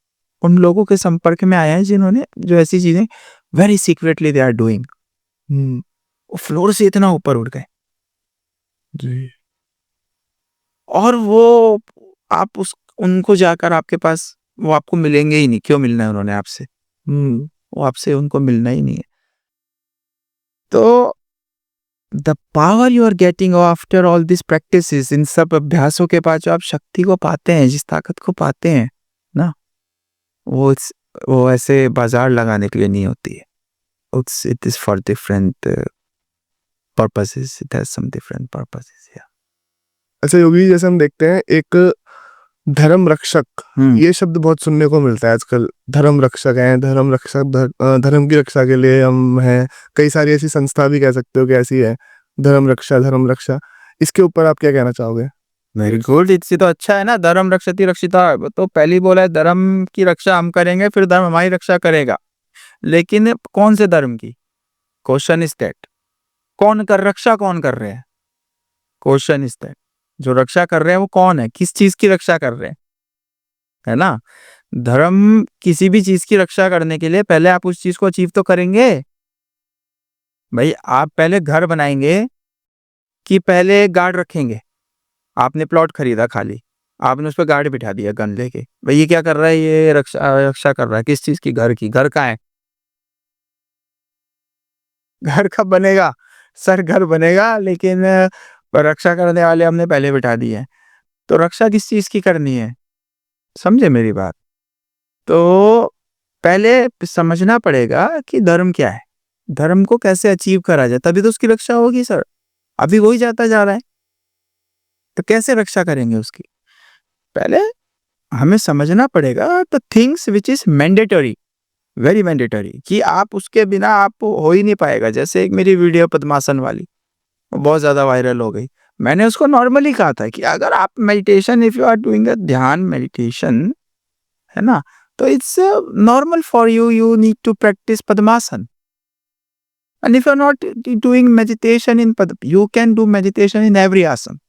उन लोगों के संपर्क में आए हैं जिन्होंने जो ऐसी चीजें very secretly they are doing. वो फ्लोर से इतना ऊपर उड़ गए जी। और वो आप उस उनको जाकर आपके पास वो आपको मिलेंगे ही नहीं। क्यों मिलना है उन्होंने आपसे? वो आपसे उनको मिलना ही नहीं है। तो the power you are getting after all this practices, इन सब अभ्यासों के बाद जो आप शक्ति को पाते हैं, जिस ताकत को पाते हैं ना, वो वो ऐसे बाजार लगाने के लिए नहीं होती है। It is for different purposes, it has some different purposes. अच्छा योगी, जैसे हम देखते हैं एक धर्म रक्षक, ये शब्द बहुत सुनने को मिलता है आजकल। धर्म रक्षक हैं, धर्म रक्षक, धर्म की रक्षा के लिए हम हैं। कई सारी ऐसी संस्था भी कह सकते हो कि ऐसी है, धर्म रक्षा, धर्म रक्षा। इसके ऊपर आप क्या कहना चाहोगे? वेरी गुड, इससे तो अच्छा है ना, धर्म रक्षति रक्षिता। तो पहली बोला है धर्म की रक्षा हम करेंगे, फिर धर्म हमारी रक्षा करेगा। लेकिन कौन से धर्म की? क्वेश्चन इज दैट, रक्षा कौन कर रहे हैं? क्वेश्चन इज दैट, जो रक्षा कर रहे हैं वो कौन है? किस चीज की रक्षा कर रहे हैं? है ना? धर्म किसी भी चीज की रक्षा करने के लिए पहले आप उस चीज को अचीव तो करेंगे। भाई आप पहले घर बनाएंगे कि पहले गार्ड रखेंगे? आपने प्लॉट खरीदा खाली, आपने उस पर गार्ड बिठा दिया गन लेके, भाई ये क्या कर रहा है? ये रक्षा कर रहा है। किस चीज की? घर की। घर कहाँ है? घर कब बनेगा सर? घर बनेगा, लेकिन रक्षा करने वाले हमने पहले बिठा दिए हैं। तो रक्षा किस चीज की करनी है? समझे मेरी बात? तो पहले समझना पड़ेगा कि धर्म क्या है, धर्म को कैसे अचीव करा जाए, तभी तो उसकी रक्षा होगी सर। अभी वही जाता जा रहा है, तो कैसे रक्षा करेंगे उसकी? पहले हमें समझना पड़ेगा the things which is mandatory, very mandatory, कि आप उसके बिना आप हो ही नहीं पाएगा। जैसे एक मेरी वीडियो पद्मासन वाली, वो बहुत ज्यादा वायरल हो गई। मैंने उसको नॉर्मली कहा था कि अगर आप meditation, if you are doing ध्यान मेडिटेशन, है ना, तो it's normal for you, you need to practise पद्मासन। And if you are not doing meditation in पद, you can do meditation in every आसन,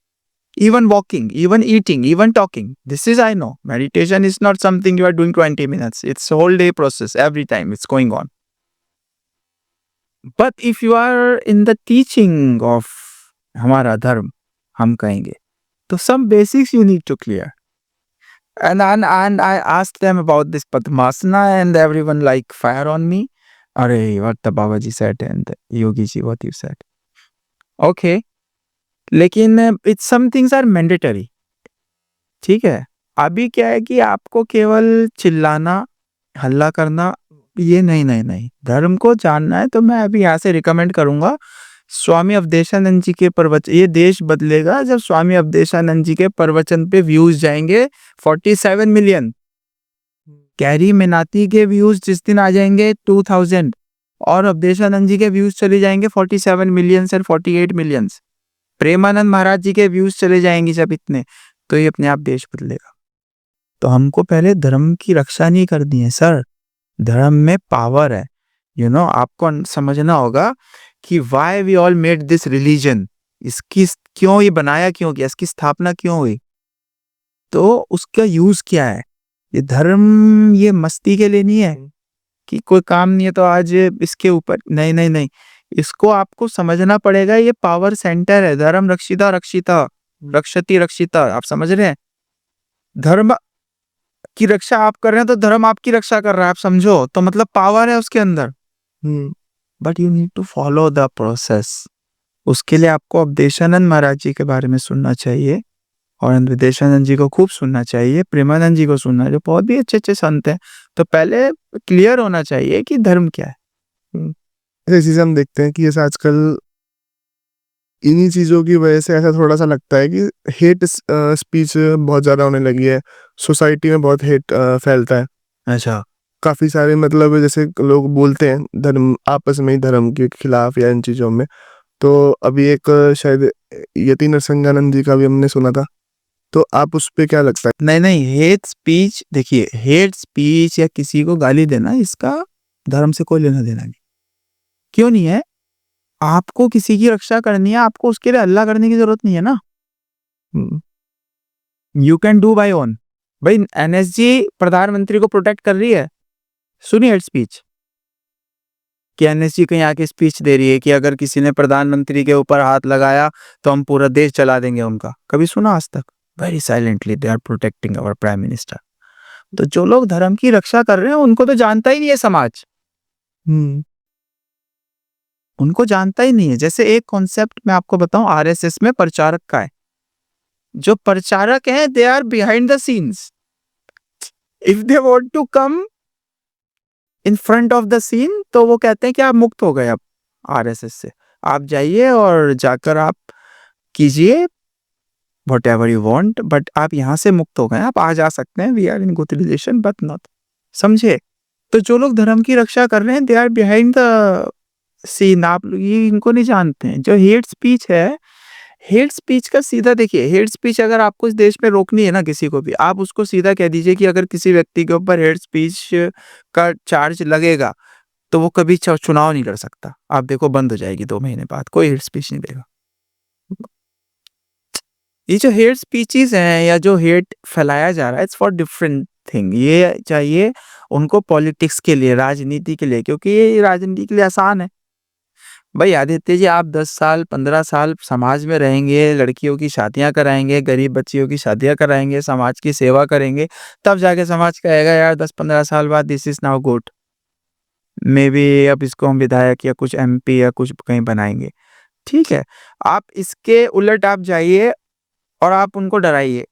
even walking, even eating, even talking. This is, I know, meditation is not something you are doing 20 minutes. It's a whole day process. Every time it's going on. But if you are in the teaching of हमारा धर्म, हम कहेंगे, तो some basics you need to clear. And I asked them about this Padmasana, and everyone like fire on me. Arey, what the Babaji said and Yogi ji, what you said. Okay. लेकिन it's some things are mandatory. ठीक है, अभी क्या है कि आपको केवल चिल्लाना, हल्ला करना, ये नहीं नहीं नहीं, धर्म को जानना है तो मैं अभी यहाँ से रिकमेंड करूंगा स्वामी अवधेशानंद जी के प्रवचन। ये देश बदलेगा जब स्वामी अवधेशानंद जी के प्रवचन पे व्यूज जाएंगे 47 मिलियन। कैरी मेनाती के व्यूज जिस दिन आ जाएंगे 2000, और अवधेशानंद जी के व्यूज चले जाएंगे 47 मिलियन से 48 मिलियन। प्रेमानंद महाराज जी के व्यूज चले जाएंगे जब इतने, तो ये अपने आप देश बदलेगा। तो हमको पहले धर्म की रक्षा नहीं करनी है सर, धर्म में पावर है। आपको समझना होगा कि why we all made this religion, इसकी क्यों ये बनाया, क्यों किया, इसकी स्थापना क्यों हुई, तो उसका यूज क्या है। ये धर्म ये मस्ती के लिए नहीं है कि कोई काम नहीं है तो आज इसके ऊपर, नहीं नहीं नहीं, इसको आपको समझना पड़ेगा। ये पावर सेंटर है, धर्म रक्षिता रक्षिता रक्षति रक्षिता, आप समझ रहे हैं? धर्म की रक्षा आप कर रहे हैं तो धर्म आपकी रक्षा कर रहा है, आप समझो, तो मतलब पावर है उसके अंदर। But you need to follow the process. उसके लिए आपको अवधेशानंद महाराज जी के बारे में सुनना चाहिए और अवधेशानंद जी को खूब सुनना चाहिए, प्रेमानंद जी को सुनना, जो बहुत भी अच्छे-अच्छे संत हैं। तो पहले क्लियर होना चाहिए कि धर्म क्या है। ऐसी चीज़ें हम देखते हैं कि जैसे आजकल इन्हीं चीज़ों की वजह से ऐसा थोड़ा-सा लगता है कि हेट स्पीच बहुत ज़्यादा होने लगी है। सोसाइटी में बहुत हेट फैलता है। अच्छा। काफ़ी सारे मतलब जैसे लोग बोलते हैं धर्म आपस में ही धर्म के खिलाफ या इन चीज़ों में। तो अभी एक शायद यति नरसंगानंद जी का भी हमने सुना था। तो आप उस पे क्या लगता है? नहीं, हेट स्पीच देखिए, हेट स्पीच या किसी को गाली देना इसका धर्म से कोई लेना-देना नहीं। क्यों नहीं है? आपको किसी की रक्षा करनी है, आपको उसके लिए हल्ला करने की ज़रूरत नहीं है ना। हुँ, you can do by own. भाई एनएसजी प्रधानमंत्री को प्रोटेक्ट कर रही है। सुनिए हेट स्पीच कि एनएसजी कहीं आके स्पीच दे रही है कि अगर किसी ने प्रधानमंत्री के ऊपर हाथ लगाया तो हम पूरा देश चला देंगे उनका। कभी सुना आज तक? Very silently they are protecting our prime minister. तो जो लोग धर्म की रक्षा कर रहे हैं उनको तो जानता ही नहीं है समाज। हुँ, उनको जानता ही नहीं है। जैसे एक कॉन्सेप्ट मैं आपको बताऊं आरएसएस में प्रचारक का है। जो प्रचारक हैं they are behind the scenes. If they want to come in front of the scene तो वो कहते हैं कि आप मुक्त हो गए अब आरएसएस से। आप जाइए और जाकर आप कीजिए व्हाटएवर यू वांट बट आप यहाँ से मुक्त हो गए। आप आ जा सकते हैं। We are in good relation but not. समझे? तो जो लोग धर्म की रक्षा कर रहे हैं they are behind the scene. आप लोग ये इनको नहीं जानते हैं। जो हेट स्पीच है, हेट स्पीच का सीधा देखिए, हेट स्पीच अगर आपको इस देश में रोकनी है ना किसी को भी, आप उसको सीधा कह दीजिए कि अगर किसी व्यक्ति के ऊपर हेट स्पीच का चार्ज लगेगा, तो वो कभी चुनाव नहीं लड़ सकता। आप देखो बंद हो जाएगी 2 महीने बाद, कोई हेट स्पीच नहीं देगा। ये जो हेट स्पीचेज़ हैं या जो हेट फैलाया जा रहा है, इट्स फॉर डिफरेंट थिंग। ये चाहिए उनको पॉलिटिक्स के लिए, राजनीति के लिए, क्योंकि ये राजनीति के लिए आसान है। भाई आदित्य जी आप 10 साल 15 साल समाज में रहेंगे, लड़कियों की शादियाँ कराएँगे, गरीब बच्चियों की शादियाँ कराएँगे, समाज की सेवा करेंगे, तब जाके समाज कहेगा यार 10-15 साल बाद this is now good. Maybe अब इसको हम विधायक या कुछ एमपी या कुछ कहीं बनाएँगे। ठीक है? आप इसके उलट आप जाइए और आप उनको डराइए।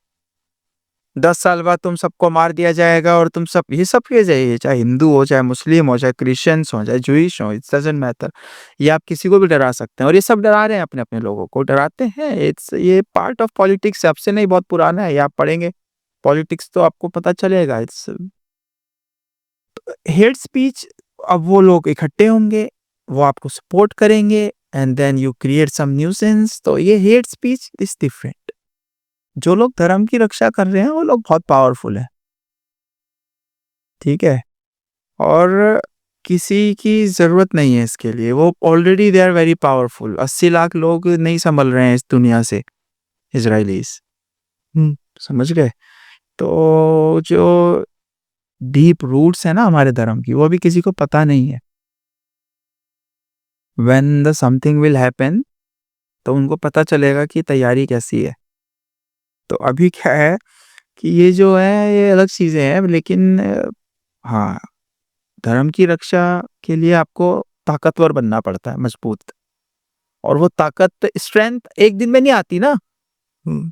10 साल बाद तुम सबको मार दिया जाएगा और तुम सब ये सब किए जाइए, चाहे हिंदू हो, चाहे मुस्लिम हो, चाहे क्रिश्चियंस हो, चाहे जूइश हो, इट डज़न्ट मैटर। ये आप किसी को भी डरा सकते हैं और ये सब डरा रहे हैं अपने-अपने लोगों को, डराते हैं। ये पार्ट ऑफ पॉलिटिक्स है, अब से नहीं बहुत पुराना है, ये आप पढ़ेंगे पॉलिटिक्स तो आपको पता चलेगा। It's hate speech. अब वो लोग इकट्ठे होंगे, वो आपको सपोर्ट करेंगे and then you create some nuisance. तो ये हेट स्पीच इज़ डिफरेंट। जो लोग धर्म की रक्षा कर रहे हैं, वो लोग बहुत पावरफुल हैं। ठीक है? और किसी की ज़रूरत नहीं है इसके लिए, वो already they are very powerful. 80 lakh लोग नहीं सँभल रहे हैं इस दुनिया से, इज़राइलीज़। हुँ, समझ गए? तो जो डीप रूट्स हैं ना हमारे धर्म की, वो अभी किसी को पता नहीं है। When the something will happen तो उनको पता चलेगा कि तैयारी कैसी है। तो अभी क्या है कि ये जो है, ये अलग चीज़ें हैं लेकिन हाँ, धर्म की रक्षा के लिए आपको ताकतवर बनना पड़ता है, मजबूत। और वो ताकत स्ट्रेंथ एक दिन में नहीं आती ना। हुँ,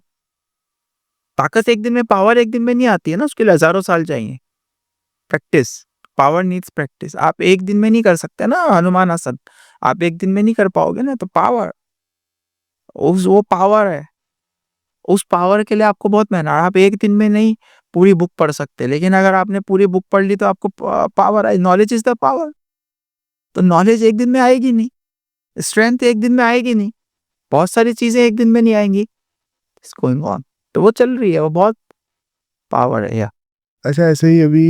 ताकत एक दिन में, पावर एक दिन में नहीं आती है ना, उसके लिए हज़ारों साल चाहिए। Practice, power needs practice. आप एक दिन में नहीं कर सकते ना हनुमान आसन, आप एक दिन में नहीं कर पाओगे ना, तो पावर उस वो पावर है। उस पावर के लिए आपको बहुत मेहनत, आप एक दिन में नहीं पूरी बुक पढ़ सकते, लेकिन अगर आपने पूरी बुक पढ़ ली तो आपको power I. Knowledge is the power. तो नॉलेज एक दिन में आएगी नहीं, स्ट्रेंथ एक दिन में आएगी नहीं, बहुत सारी चीज़ें एक दिन में नहीं आएँगी। It's going on. तो वो चल रही है, वो बहुत पावर है या अच्छा ऐसे ही अभी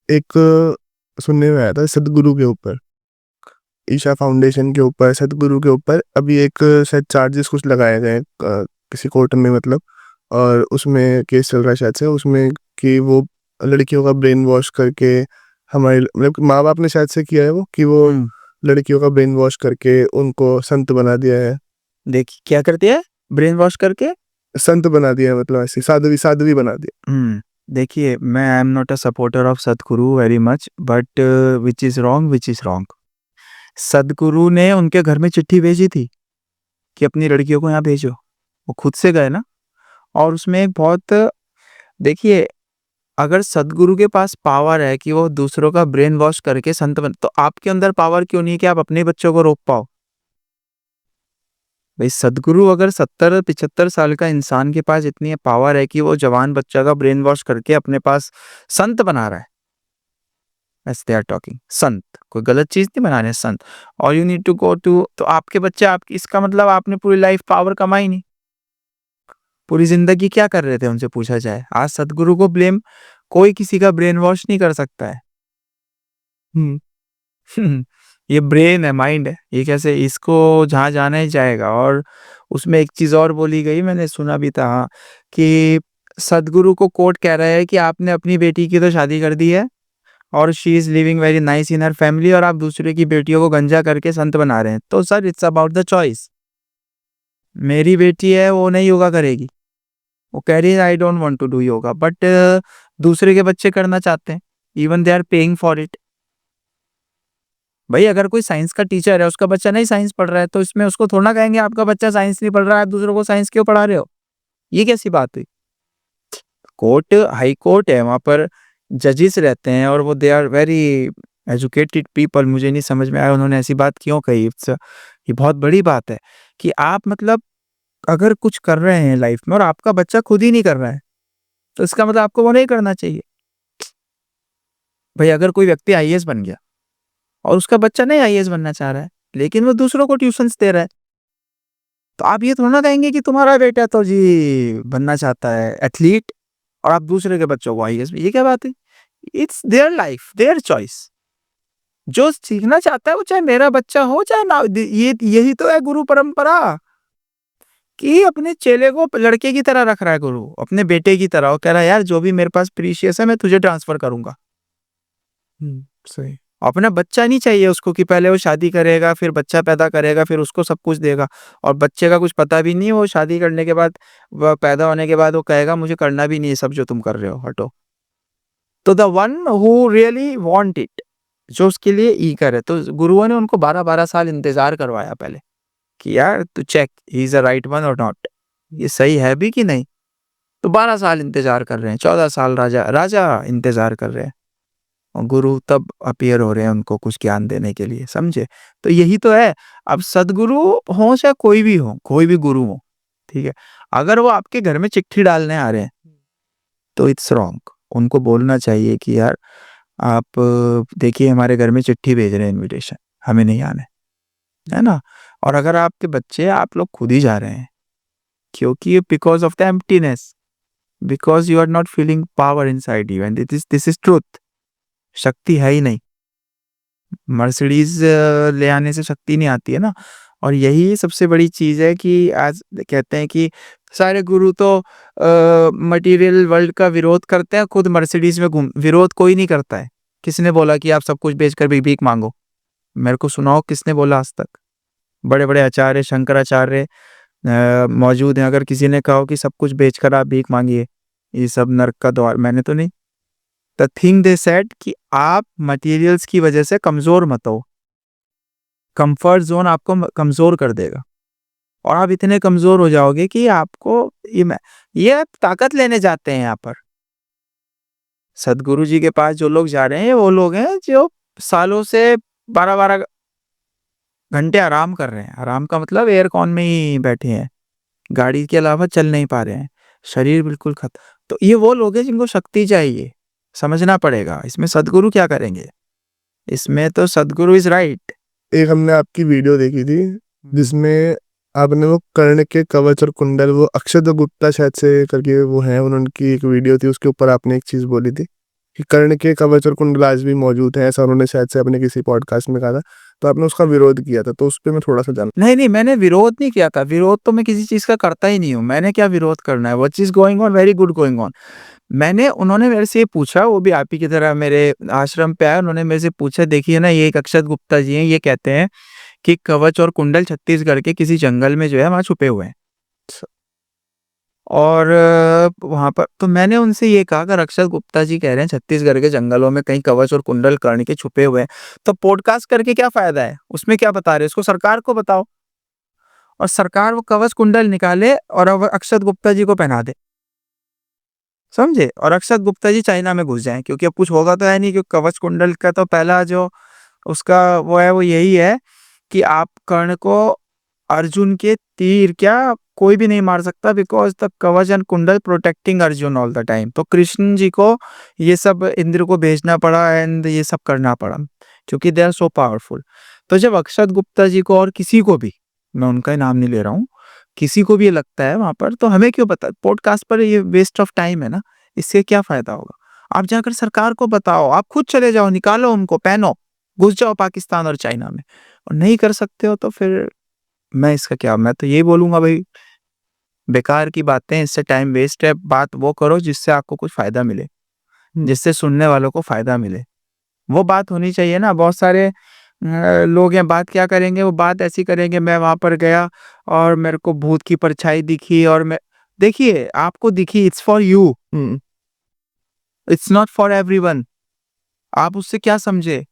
एक सुनने में आया था सद्गुरु के ऊपर, ईशा फाउंडेशन के ऊपर, सद्गुरु के ऊपर अभी एक शायद चार्जेस कुछ लगाए गए हैं किसी कोर्ट में मतलब और उसमें केस चल रहा है शायद से उसमें कि वो लड़कियों का ब्रेन वॉश करके हमारे मतलब माँ-बाप ने शायद से किया है वो कि वो हुँ। लड़कियों का ब्रेन वॉश करके उनको संत बना दिया है। देखिए क्या करती है? ब्रेन वॉश करके संत बना दिया है मतलब ऐसे साध्वी साध्वी बना दिया। देखिए मैं I am not a supporter of Sadhguru very much but which is wrong, which is wrong. Sadhguru ने उनके घर में चिट्ठी भेजी थी। कि अपनी लड़कियों को यहाँ भेजो, वो खुद से गए ना। और उसमें एक बहुत, देखिए, अगर सद्गुरु के पास पावर है कि वो दूसरों का ब्रेन वॉश करके संत बन, तो आपके अंदर पावर क्यों नहीं है कि आप अपने बच्चों को रोक पाओ? भाई सद्गुरु अगर 70-75 साल का इंसान के पास इतनी पावर है कि वो जवान बच्चा का ब्रेन वॉश करके अपने पास संत बना रहा है, एज़ दे आर टॉकिंग संत, कोई गलत चीज़ नहीं बना रहे हैं, संत। और you need to go to, तो आपके बच्चे आपकी, इसका मतलब आपने पूरी लाइफ पावर कमाई नहीं। पूरी ज़िंदगी क्या कर रहे थे उनसे पूछा जाए? आज सद्गुरु को ब्लेम, कोई किसी का ब्रेन वॉश नहीं कर सकता है। हुँ। ये ब्रेन है, माइंड है, ये कैसे, इसको जहाँ जाना ही जाएगा। और उसमें एक चीज़ और बोली गई, मैंने सुना भी था, हाँ, कि सद्गुरु को कोर्ट कह रहा है कि आपने अपनी बेटी की तो शादी कर दी है और she is living very nice in her family, और आप दूसरे की बेटियों को गंजा करके संत बना रहे हैं। तो sir, it's about the choice. मेरी बेटी है, वो नहीं योगा करेगी। वो कह रही है I don't want to do yoga, but दूसरे के बच्चे करना चाहते हैं, even they are paying for it. भाई अगर कोई साइंस का टीचर है, उसका बच्चा नहीं साइंस पढ़ रहा है, तो इसमें उसको थोड़ा ना कहेंगे आपका बच्चा साइंस नहीं पढ़ रहा है, आप दूसरों को साइंस क्यों पढ़ा रहे हो? ये कैसी बात हुई? कोर्ट, हाई कोर्ट है, वहाँ पर जजेस रहते हैं और वो they are very educated people. मुझे नहीं समझ में आया उन्होंने ऐसी बात क्यों कही। ये बहुत बड़ी बात है कि आप मतलब अगर कुछ कर रहे हैं लाइफ में और आपका बच्चा खुद ही नहीं कर रहा है, तो इसका मतलब आपको वो नहीं करना चाहिए। भाई अगर कोई व्यक्ति आईएएस बन गया और उसका बच्चा नहीं आईएएस बनना चाह रहा है, लेकिन वो दूसरों को ट्यूशन्स दे रहा है, तो आप ये थोड़ा ना कहेंगे कि तुम्हारा बेटा तो जी बनना चाहता है एथलीट और आप दूसरे के बच्चों को आईएएस, ये क्या बात है? It's their life, their choice. जो सीखना चाहता है वो चाहे मेरा बच्चा हो चाहे ना, ये यही तो है गुरु परंपरा, कि अपने चेले को लड़के की तरह रख रहा है गुरु, अपने बेटे की तरह। वो कह रहा है यार जो भी मेरे पास प्रीशियस है मैं तुझे ट्रांसफर करूंगा। सही। अपना बच्चा नहीं चाहिए उसको कि पहले वो शादी करेगा, फिर बच्चा पैदा करेगा, फिर उसको सब कुछ देगा। और बच्चे का कुछ पता भी नहीं, वो शादी करने के बाद, पैदा होने के बाद वो कहेगा मुझे करना भी नहीं है सब जो तुम कर रहे हो, हटो। तो the one who really want it, जो उसके लिए ईगर है, तो गुरुओं ने उनको 12-12 साल इंतजार करवाया पहले, कि यार तू check he is the right one और नॉट, ये सही है भी कि नहीं। तो 12 साल इंतजार कर रहे हैं, 14 साल राजा राजा इंतजार कर रहे हैं, और गुरु तब अपीयर हो रहे हैं उनको कुछ ज्ञान देने के लिए, समझे? तो यही तो है। अब सद्गुरु हो चाहे कोई भी हो, कोई भी गुरु हो, ठीक है? अगर वो आपके घर में चिट्ठी डालने आ रहे हैं, तो इट्स रॉन्ग। उनको बोलना चाहिए कि यार आप देखिए हमारे घर में चिट्ठी भेज रहे हैं इन्विटेशन, हमें नहीं आना है ना? और अगर आपके बच्चे, आप लोग खुद ही जा रहे हैं, क्योंकि because of the emptiness, because you are not feeling power inside you, and this is truth. शक्ति है ही नहीं। मर्सिडीज़ ले आने से शक्ति नहीं आती है ना। और यही सबसे बड़ी चीज़ है कि आज कहते हैं कि सारे गुरु तो मटेरियल वर्ल्ड का विरोध करते हैं, खुद मर्सिडीज़ में घूम, विरोध कोई नहीं करता है। किसने बोला कि आप सब कुछ बेचकर भी भीख माँगो? मेरे को सुनाओ किसने बोला आज तक? बड़े-बड़े आचार्य, शंकराचार्य मौजूद हैं, अगर किसी ने कहा हो कि सब कुछ बेचकर आप भीख माँगिए, ये सब नर्क का द्वार, मैंने तो नहीं। द थिंग दे सेड कि आप मटेरियल्स की वजह से कमज़ोर मत हो। कंफर्ट ज़ोन आपको कमज़ोर कर देगा और आप इतने कमज़ोर हो जाओगे कि आपको ये ताकत लेने जाते हैं यहाँ पर। सद्गुरु जी के पास जो लोग जा रहे हैं, वो लोग हैं जो सालों से 12-12 घंटे आराम कर रहे हैं। आराम का मतलब एयर कॉन में ही बैठे हैं, गाड़ी के अलावा चल नहीं पा रहे हैं, शरीर बिल्कुल तो ये वो लोग हैं जिनको शक्ति चाहिए, समझना पड़ेगा। इसमें सद्गुरु क्या करेंगे? इसमें तो सद्गुरु इज़ राइट। एक हमने आपकी वीडियो देखी थी, जिसमें आपने वो कर्ण के कवच और कुंडल, वो अक्षत गुप्ता शायद से करके वो हैं, उनकी एक वीडियो थी, उसके ऊपर आपने एक चीज़ बोली थी कि कर्ण के कवच और कुंडल आज भी मौजूद हैं, ऐसा उन्होंने शायद से अपने किसी पॉडकास्ट में कहा था। तो आपने उसका विरोध किया था, तो उस पे मैं थोड़ा-सा जानना। नहीं, नहीं, मैंने विरोध नहीं किया था। विरोध तो मैं किसी चीज़ का करता ही नहीं हूँ। मैंने क्या विरोध करना है? What is going on, very good going on. उन्होंने मेरे से ये पूछा, वो भी आप ही की तरह मेरे आश्रम पे आए, उन्होंने मेरे से पूछा, देखिए ना ये एक अक्षत गुप्ता जी हैं, ये कहते हैं कि कवच और कुंडल छत्तीसगढ़ के किसी जंगल में जो है वहाँ छुपे हुए हैं। और वहाँ पर तो मैंने उनसे ये कहा, अगर अक्षत गुप्ता जी कह रहे हैं छत्तीसगढ़ के जंगलों में कहीं कवच और कुंडल कर्ण के छुपे हुए हैं, तो पॉडकास्ट करके क्या फ़ायदा है? उसमें क्या बता रहे हैं? उसको सरकार को बताओ। और सरकार वो कवच कुंडल निकाले और अब अक्षत गुप्ता जी को पहना दे, समझे? और अक्षत गुप्ता जी चाइना में घुस जाएँ, क्योंकि अब कुछ होगा तो है नहीं, क्योंकि कवच कुंडल का तो पहला जो उसका वो है, वो यही है कि आप कर्ण को अर्जुन के तीर क्या कोई भी नहीं मार सकता, बिकॉज़ द कवच एंड कुंडल protecting Arjun all the time. तो कृष्ण जी को ये सब इंद्र को भेजना पड़ा एंड ये सब करना पड़ा, क्योंकि दे आर सो पावरफुल। तो जब अक्षत गुप्ता जी को और किसी को भी, मैं उनका नाम नहीं ले रहा हूँ, किसी को भी ये लगता है वहाँ पर, तो हमें क्यों पता, पॉडकास्ट पर ये वेस्ट ऑफ टाइम है ना, इससे क्या फ़ायदा होगा? आप जाकर सरकार को बताओ, आप खुद चले जाओ, निकालो उनको, पहनो, घुस जाओ पाकिस्तान और चाइना में। और नहीं कर सकते हो तो फिर मैं इसका क्या, मैं तो यही बोलूँगा भाई, बेकार की बातें, इससे टाइम वेस्ट है, बात वो करो जिससे आपको कुछ फ़ायदा मिले, जिससे सुनने वालों को फ़ायदा मिले। वो बात होनी चाहिए ना, बहुत सारे लोग हैं, बात क्या करेंगे, वो बात ऐसी करेंगे, मैं वहाँ पर गया और मेरे को भूत की परछाई दिखी और मैं, देखिए आपको दिखी, it's for you, hmm. It's not for everyone. आप उससे क्या समझे?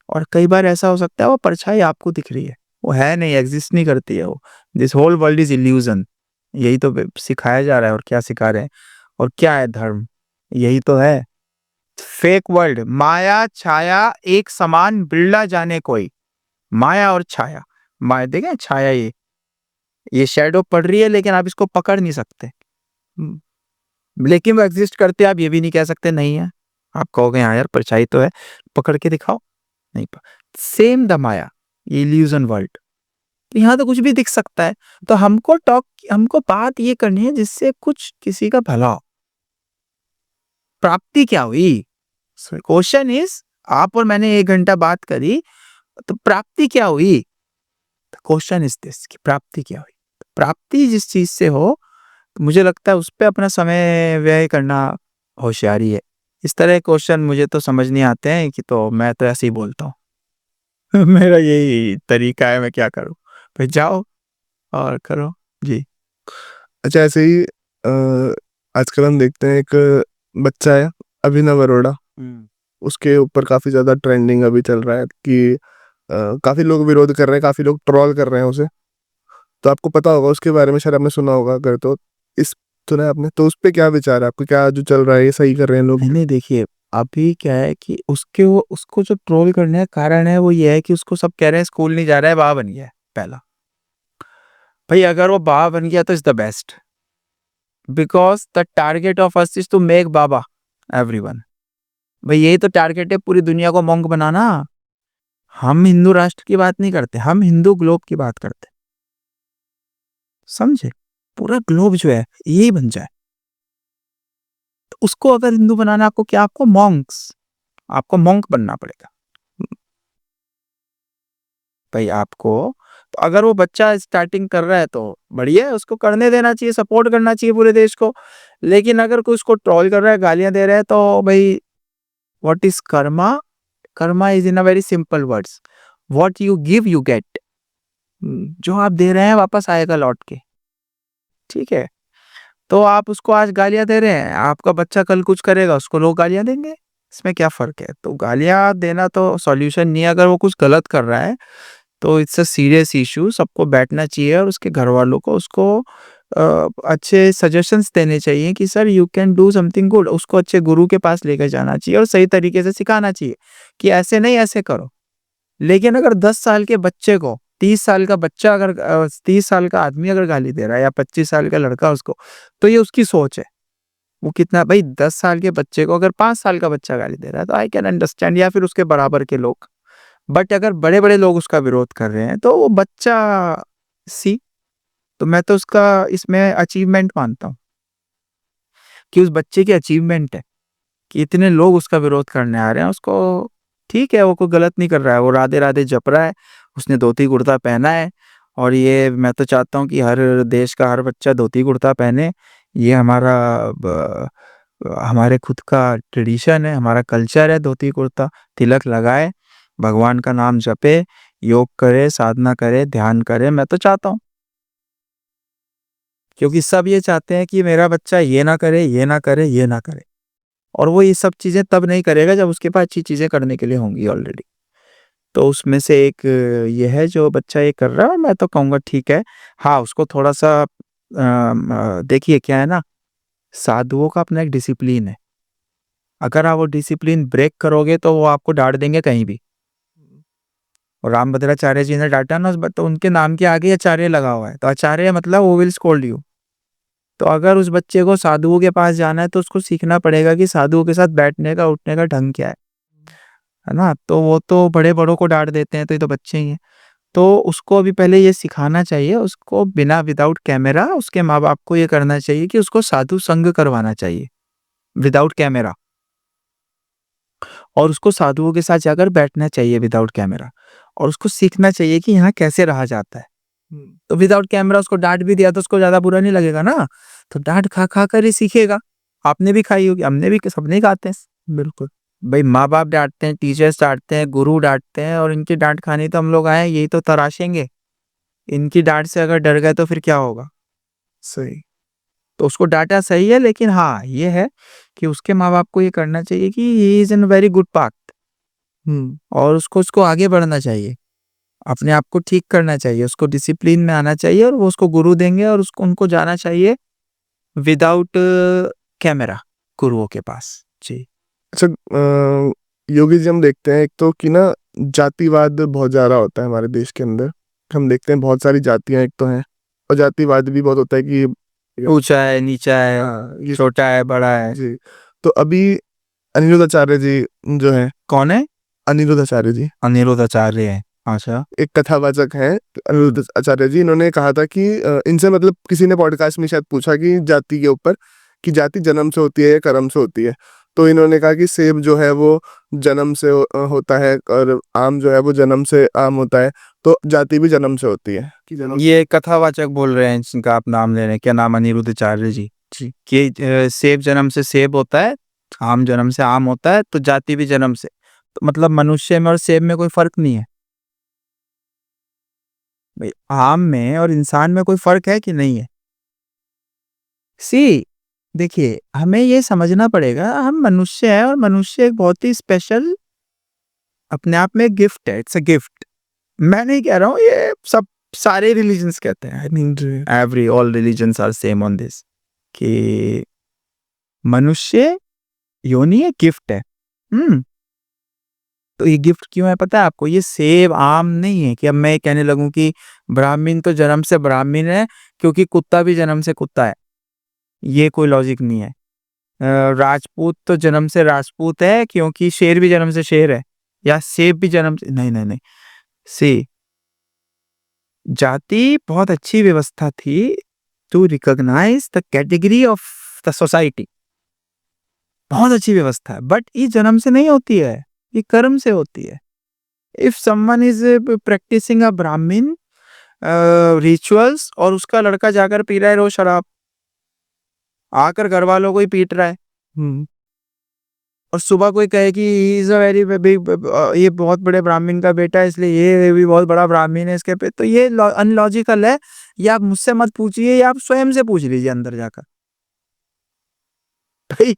और कई बार ऐसा हो सकता है वो परछाई आपको दिख रही है, वो है नहीं, एग्जिस्ट नहीं करती है वो। This whole world is illusion, यही तो सिखाया जा रहा है, और क्या सिखा रहे हैं, और क्या है धर्म, यही तो है। फेक वर्ल्ड, माया छाया एक समान बिरला जाने कोई, माया और छाया, माया देखें छाया, ये शैडो पड़ रही है लेकिन आप इसको पकड़ नहीं सकते। लेकिन वो एग्जिस्ट करते, आप ये भी नहीं कह सकते नहीं है। आप कहोगे हाँ यार परछाई तो है, पकड़ के दिखाओ, नहीं। सेम द माया, ये इल्यूजन वर्ल्ड, यहाँ तो कुछ भी दिख सकता है। तो हमको बात ये करनी है जिससे कुछ किसी का भला हो। प्राप्ति क्या हुई? क्वेश्चन इज, आप और मैंने 1 घंटा बात करी, तो प्राप्ति क्या हुई? क्वेश्चन इज दिस कि प्राप्ति क्या हुई? प्राप्ति जिस चीज से हो, तो मुझे लगता है उस पे अपना समय व्यय करना होशियारी है। इस तरह के क्वेश्चन मुझे तो समझ नहीं आते हैं, कि तो मैं तो ऐसे ही बोलता हूँ। मेरा यही तरीका है, मैं क्या करूँ? भाई जाओ और करो। जी। अच्छा, ऐसे ही आजकल हम देखते हैं एक बच्चा है, अभिनव अरोड़ा, उसके ऊपर काफ़ी ज़्यादा ट्रेंडिंग अभी चल रहा है कि काफ़ी लोग विरोध कर रहे हैं, काफ़ी लोग ट्रोल कर रहे हैं उसे। तो आपको पता होगा उसके बारे में, शायद आपने सुना होगा, अगर तो इस सुना है आपने, तो उस पे क्या विचार है आपको? क्या जो चल रहा है ये सही कर रहे हैं लोग? नहीं देखिए, अभी क्या है कि उसको जो ट्रोल करने का कारण है वो ये है कि उसको सब कह रहे हैं स्कूल नहीं जा रहा है, बाबा बन गया है पहला। भाई अगर वो बाबा बन गया तो is the best, because the target of us is to make baba everyone. भाई यही तो टारगेट है, पूरी दुनिया को मोंक बनाना। हम हिंदू राष्ट्र की बात नहीं करते, हम हिंदू ग्लोब की बात करते, समझे? पूरा ग्लोब जो है यही बन जाए, तो उसको अगर हिंदू बनाना, आपको क्या, आपको मोंक बनना पड़ेगा भाई आपको। तो अगर वो बच्चा स्टार्टिंग कर रहा है तो बढ़िया है, उसको करने देना चाहिए, सपोर्ट करना चाहिए पूरे देश को। लेकिन अगर कोई उसको ट्रोल कर रहा है, गालियां दे रहा है, तो भाई what is Karma? Karma is in a very simple words, what you give you get. जो आप दे रहे हैं वापस आएगा लौट के, ठीक है? तो आप उसको आज गालियां दे रहे हैं, आपका बच्चा कल कुछ करेगा, उसको लोग गालियां देंगे, इसमें क्या फर्क है? तो गालियां देना तो सॉल्यूशन नहीं है। अगर वो कुछ गलत कर रहा है तो इट्स अ सीरियस इशू, सबको बैठना चाहिए और उसके घर वालों को उसको अच्छे सजेशंस देने चाहिए कि sir you can do something good. उसको अच्छे गुरु के पास लेकर जाना चाहिए और सही तरीके से सिखाना चाहिए कि ऐसे नहीं, ऐसे करो। लेकिन अगर 10 साल के बच्चे को, 30 साल का बच्चा अगर 30 साल का आदमी अगर गाली दे रहा है, या 25 साल का लड़का उसको, तो ये उसकी सोच है। वो कितना, भाई 10 साल के बच्चे को अगर 5 साल का बच्चा गाली दे रहा है तो आई कैन अंडरस्टैंड, या फिर उसके बराबर के लोग। बट अगर बड़े-बड़े लोग उसका विरोध कर रहे हैं तो वो बच्चा, सी, तो मैं तो उसका इसमें अचीवमेंट मानता हूँ कि उस बच्चे की अचीवमेंट है कि इतने लोग उसका विरोध करने आ रहे हैं उसको। ठीक है, वो कोई गलत नहीं कर रहा है, वो राधे-राधे जप रहा है, उसने धोती-कुर्ता पहना है, और ये मैं तो चाहता हूँ कि हर देश का हर बच्चा धोती-कुर्ता पहने। ये हमारे खुद का ट्रेडिशन है, हमारा कल्चर है, धोती-कुर्ता, तिलक लगाए, भगवान का नाम जपे, योग करे, साधना करे, ध्यान करे, मैं तो चाहता हूँ। क्योंकि सब ये चाहते हैं कि मेरा बच्चा ये ना करे, ये ना करे, ये ना करे। और वो ये सब चीज़ें तब नहीं करेगा जब उसके पास अच्छी चीज़ें करने के लिए होंगी ऑलरेडी। तो उसमें से एक ये है जो बच्चा ये कर रहा है, और मैं तो कहूँगा ठीक है। हाँ, उसको थोड़ा-सा देखिए क्या है ना, साधुओं का अपना एक डिसिप्लिन है। अगर आप वो डिसिप्लिन ब्रेक करोगे तो वो आपको डाँट देंगे कहीं भी। और रामभद्राचार्य जी ने डाँटा ना, तो उनके नाम के आगे आचार्य लगा हुआ है, तो आचार्य मतलब वो विल स्कोल्ड यू। तो अगर उस बच्चे को साधुओं के पास जाना है तो उसको सीखना पड़ेगा कि साधुओं के साथ बैठने का, उठने का ढंग क्या है ना? तो वो तो बड़े-बड़ों को डाँट देते हैं, तो ये तो बच्चे ही हैं। तो उसको अभी पहले ये सिखाना चाहिए, उसको बिना विदाउट कैमरा उसके माँ-बाप को ये करना चाहिए कि उसको साधु संग करवाना चाहिए, विदाउट कैमरा। और उसको साधुओं के साथ जाकर बैठना चाहिए विदाउट कैमरा, और उसको सीखना चाहिए कि यहाँ कैसे रहा जाता है। तो विदाउट कैमरा उसको डाँट भी दिया तो उसको ज़्यादा बुरा नहीं लगेगा ना, तो डाँट खा-खा कर ही सीखेगा। आपने भी खाई होगी, हमने भी, सबने ही खाते हैं। बिल्कुल। भई माँ-बाप डाँटते हैं, टीचर्स डाँटते हैं, गुरु डाँटते हैं, और इनकी डाँट खानी तो हम लोग आए हैं, यही तो तराशेंगे। इनकी डाँट से अगर डर गए तो फिर क्या होगा? सही। तो उसको डाँटा सही है, लेकिन हाँ, ये है कि उसके माँ-बाप को ये करना चाहिए कि he is in very good path. और उसको उसको आगे बढ़ना चाहिए। अपने आप को ठीक करना चाहिए, उसको डिसिप्लिन में आना चाहिए, और वो उसको गुरु देंगे, और उसको उनको जाना चाहिए विदाउट कैमरा गुरुओं के पास। जी। अच्छा, योगी जी हम देखते हैं एक तो कि ना जातिवाद बहुत ज़्यादा होता है हमारे देश के अंदर। हम देखते हैं बहुत सारी जातियाँ एक तो हैं, और जातिवाद भी बहुत होता है कि ऊँचा है, नीचा है, हाँ, ये छोटा है, बड़ा है। जी। तो अभी अनिरुद्ध आचार्य जी जो हैं, कौन है? अनिरुद्ध आचार्य जी अनिरुद्ध आचार्य है। अच्छा। एक कथावाचक हैं, अनिरुद्ध आचार्य जी। इन्होंने कहा था कि इनसे मतलब किसी ने पॉडकास्ट में शायद पूछा कि जाति के ऊपर, कि जाति जन्म से होती है या कर्म से होती है? तो इन्होंने कहा कि सेब जो है वो जन्म से होता है, और आम जो है वो जन्म से आम होता है, तो जाति भी जन्म से होती है कि जन्म। ये कथावाचक बोल रहे हैं जिनका आप नाम ले रहे हैं, क्या नाम? अनिरुद्ध आचार्य जी। जी। कि सेब जन्म से सेब होता है, आम जन्म से आम होता है, तो जाति भी जन्म से। तो मतलब मनुष्य में और सेब में कोई फ़र्क नहीं है। भई आम में और इंसान में कोई फ़र्क है कि नहीं है? सी देखिए, हमें ये समझना पड़ेगा, हम मनुष्य हैं, और मनुष्य एक बहुत ही स्पेशल, अपने आप में गिफ्ट है, इट्स अ गिफ्ट। मैं नहीं कह रहा हूँ, ये सब सारे रिलीजन्स कहते हैं। I mean every all religions are same on this, कि मनुष्य योनि एक गिफ्ट है। तो ये गिफ्ट क्यों है पता है आपको? ये सेब आम नहीं है कि अब मैं कहने लगूं कि ब्राह्मण तो जन्म से ब्राह्मण है क्योंकि कुत्ता भी जन्म से कुत्ता है। ये कोई लॉजिक नहीं है। राजपूत तो जन्म से राजपूत है क्योंकि शेर भी जन्म से शेर है, या सेब भी जन्म से, नहीं नहीं नहीं। सी जाति बहुत अच्छी व्यवस्था थी to recognise the category of the society. बहुत अच्छी व्यवस्था है, बट ये जन्म से नहीं होती है, ये कर्म से होती है। इफ समवन इज प्रैक्टिसिंग अ ब्राह्मण रिचुअल्स, और उसका लड़का जाकर पी रहा है रोज शराब, आकर घर वालों को ही पीट रहा है, और सुबह कोई कहे कि इज अ वेरी बिग, ये बहुत बड़े ब्राह्मण का बेटा है इसलिए ये भी बहुत बड़ा ब्राह्मण है इसके पे, तो ये अनलॉजिकल है। ये आप मुझसे मत पूछिए, ये आप स्वयं से पूछ लीजिए अंदर जाकर। भाई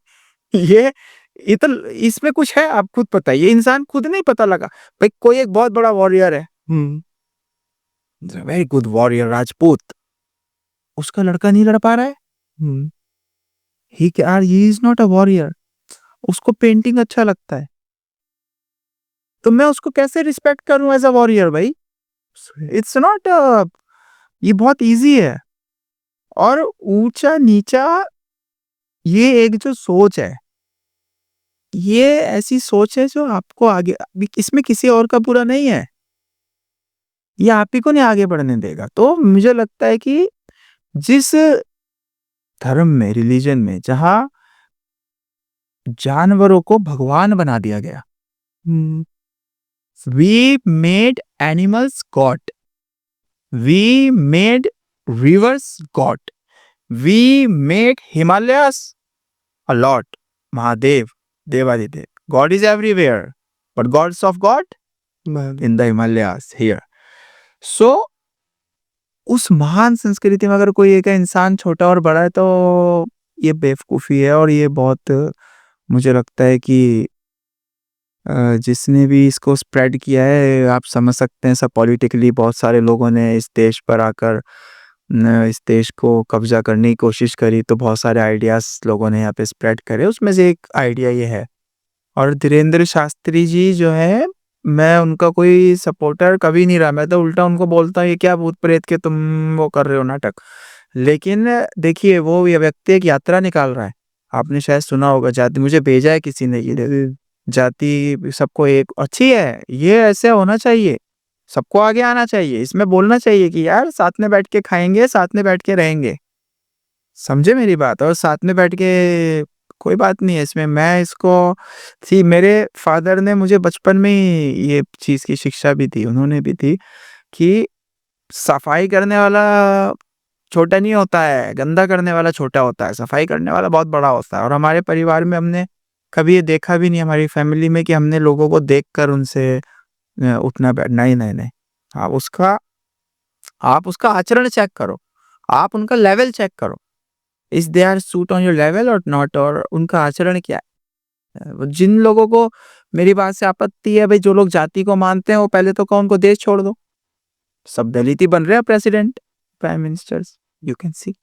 ये ये तो, इसमें कुछ है, आप खुद पता है, ये इंसान खुद नहीं पता लगा। भाई कोई एक बहुत बड़ा वॉरियर है, वेरी गुड वॉरियर राजपूत, उसका लड़का नहीं लड़ पा रहा है, he is not a warrior, उसको पेंटिंग अच्छा लगता है, तो मैं उसको कैसे रिस्पेक्ट करूं एज अ वॉरियर? भाई इट्स नॉट, ये बहुत इजी है। और ऊंचा नीचा, ये एक जो सोच है, ये ऐसी सोच है जो आपको आगे, इसमें किसी और का बुरा नहीं है, ये आप ही को नहीं आगे बढ़ने देगा। तो मुझे लगता है कि जिस धर्म में, रिलीजन में, जहां जानवरों को भगवान बना दिया गया, we made animals god, we made rivers god, we made Himalayas a lot, Mahadev, देवादिदेव, God is everywhere, but gods of God in the Himalayas here. So उस महान संस्कृति में अगर कोई एक इंसान छोटा और बड़ा है, तो ये बेवकूफ़ी है, और ये बहुत, मुझे लगता है कि जिसने भी इसको स्प्रेड किया है, आप समझ सकते हैं सब पॉलिटिकली बहुत सारे लोगों ने इस देश पर आकर इस देश को कब्जा करने की कोशिश करी, तो बहुत सारे आइडियाज़ लोगों ने यहाँ पे स्प्रेड करे, उसमें से एक आइडिया ये है। और धीरेन्द्र शास्त्री जी जो है, मैं उनका कोई सपोर्टर कभी नहीं रहा, मैं तो उल्टा उनको बोलता हूँ ये क्या भूत प्रेत के तुम वो कर रहे हो नाटक। लेकिन देखिए वो ये व्यक्ति एक यात्रा निकाल रहा है, आपने शायद सुना होगा, जाति मुझे भेजा है किसी ने ये जाति सबको एक अच्छी है, ये ऐसे होना चाहिए, सबको आगे आना चाहिए, इसमें बोलना चाहिए कि यार साथ में बैठ के खाएँगे, साथ में बैठ के रहेंगे। समझे मेरी बात? और साथ में बैठ के कोई बात नहीं है इसमें, मैं इसको मेरे फादर ने मुझे बचपन में ही ये चीज़ की शिक्षा भी दी, उन्होंने भी दी कि सफाई करने वाला छोटा नहीं होता है, गंदा करने वाला छोटा होता है, सफाई करने वाला बहुत बड़ा होता है। और हमारे परिवार में हमने कभी ये देखा भी नहीं, हमारी फैमिली में, कि हमने लोगों को देखकर उनसे उठना बैठ नहीं, नहीं, नहीं। आप उसका आचरण चेक करो, आप उनका लेवल चेक करो। Is they are suit on your level और नॉट, और उनका आचरण क्या है? जिन लोगों को मेरी बात से आपत्ति है, भई जो लोग जाति को मानते हैं, वो पहले तो कहो उनको देश छोड़ दो। सब दलित ही बन रहे हैं president, prime ministers, you can see.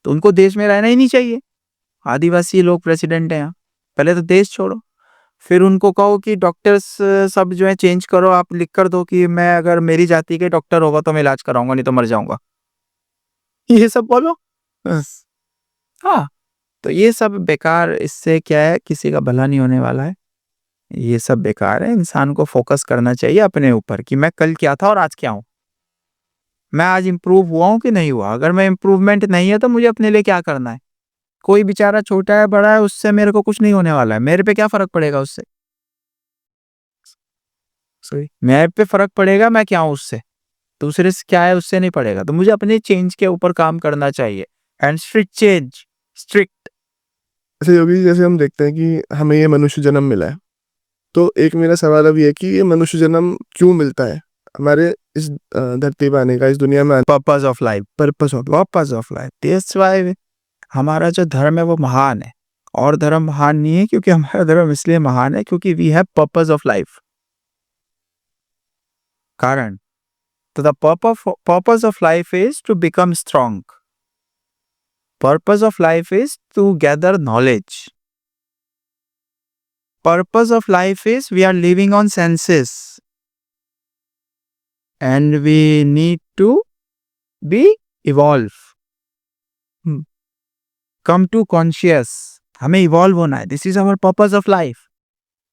तो उनको देश में रहना ही नहीं चाहिए। आदिवासी लोग प्रेसिडेंट हैं यहाँ, पहले तो देश छोड़ो। फिर उनको कहो कि डॉक्टर्स सब जो है चेंज करो, आप लिख कर दो कि मैं अगर मेरी जाति के डॉक्टर होगा तो मैं इलाज कराऊँगा, नहीं तो मर जाऊँगा। ये सब बोलो। हाँ, तो ये सब बेकार, इससे क्या है किसी का भला नहीं होने वाला है। ये सब बेकार है, इंसान को फ़ोकस करना चाहिए अपने ऊपर कि मैं कल क्या था और आज क्या हूँ। मैं आज इम्प्रूव हुआ हूँ कि नहीं हुआ? अगर मैं इम्प्रूवमेंट नहीं है तो मुझे अपने लिए क्या करना है? कोई बेचारा छोटा है, बड़ा है, उससे मेरे को कुछ नहीं होने वाला है। मेरे पे क्या फ़र्क पड़ेगा उससे? सॉरी, मेरे पे फ़र्क पड़ेगा, मैं क्या हूँ उससे? दूसरे से क्या है उससे नहीं पड़ेगा। तो मुझे अपने चेंज के ऊपर काम करना चाहिए एंड स्ट्रिक्ट चेंज, स्ट्रिक्ट। ऐसे योगी जैसे हम देखते हैं कि हमें ये मनुष्य जन्म मिला है, तो एक मेरा सवाल अब ये है कि ये मनुष्य जन्म क्यों मिलता है हमारे इस धरती पे आने का, इस दुनिया में आने purpose of life, purpose of life, that's why हमारा जो धर्म है वो महान है। और धर्म महान नहीं है क्योंकि हमारा धर्म इसलिए महान है क्योंकि we have purpose of life. कारण, तो the purpose of life is to become strong. Purpose of life is to gather knowledge. Purpose of life is we are living on senses and we need to be evolve, come to conscious, हमें evolve होना है। This is our purpose of life.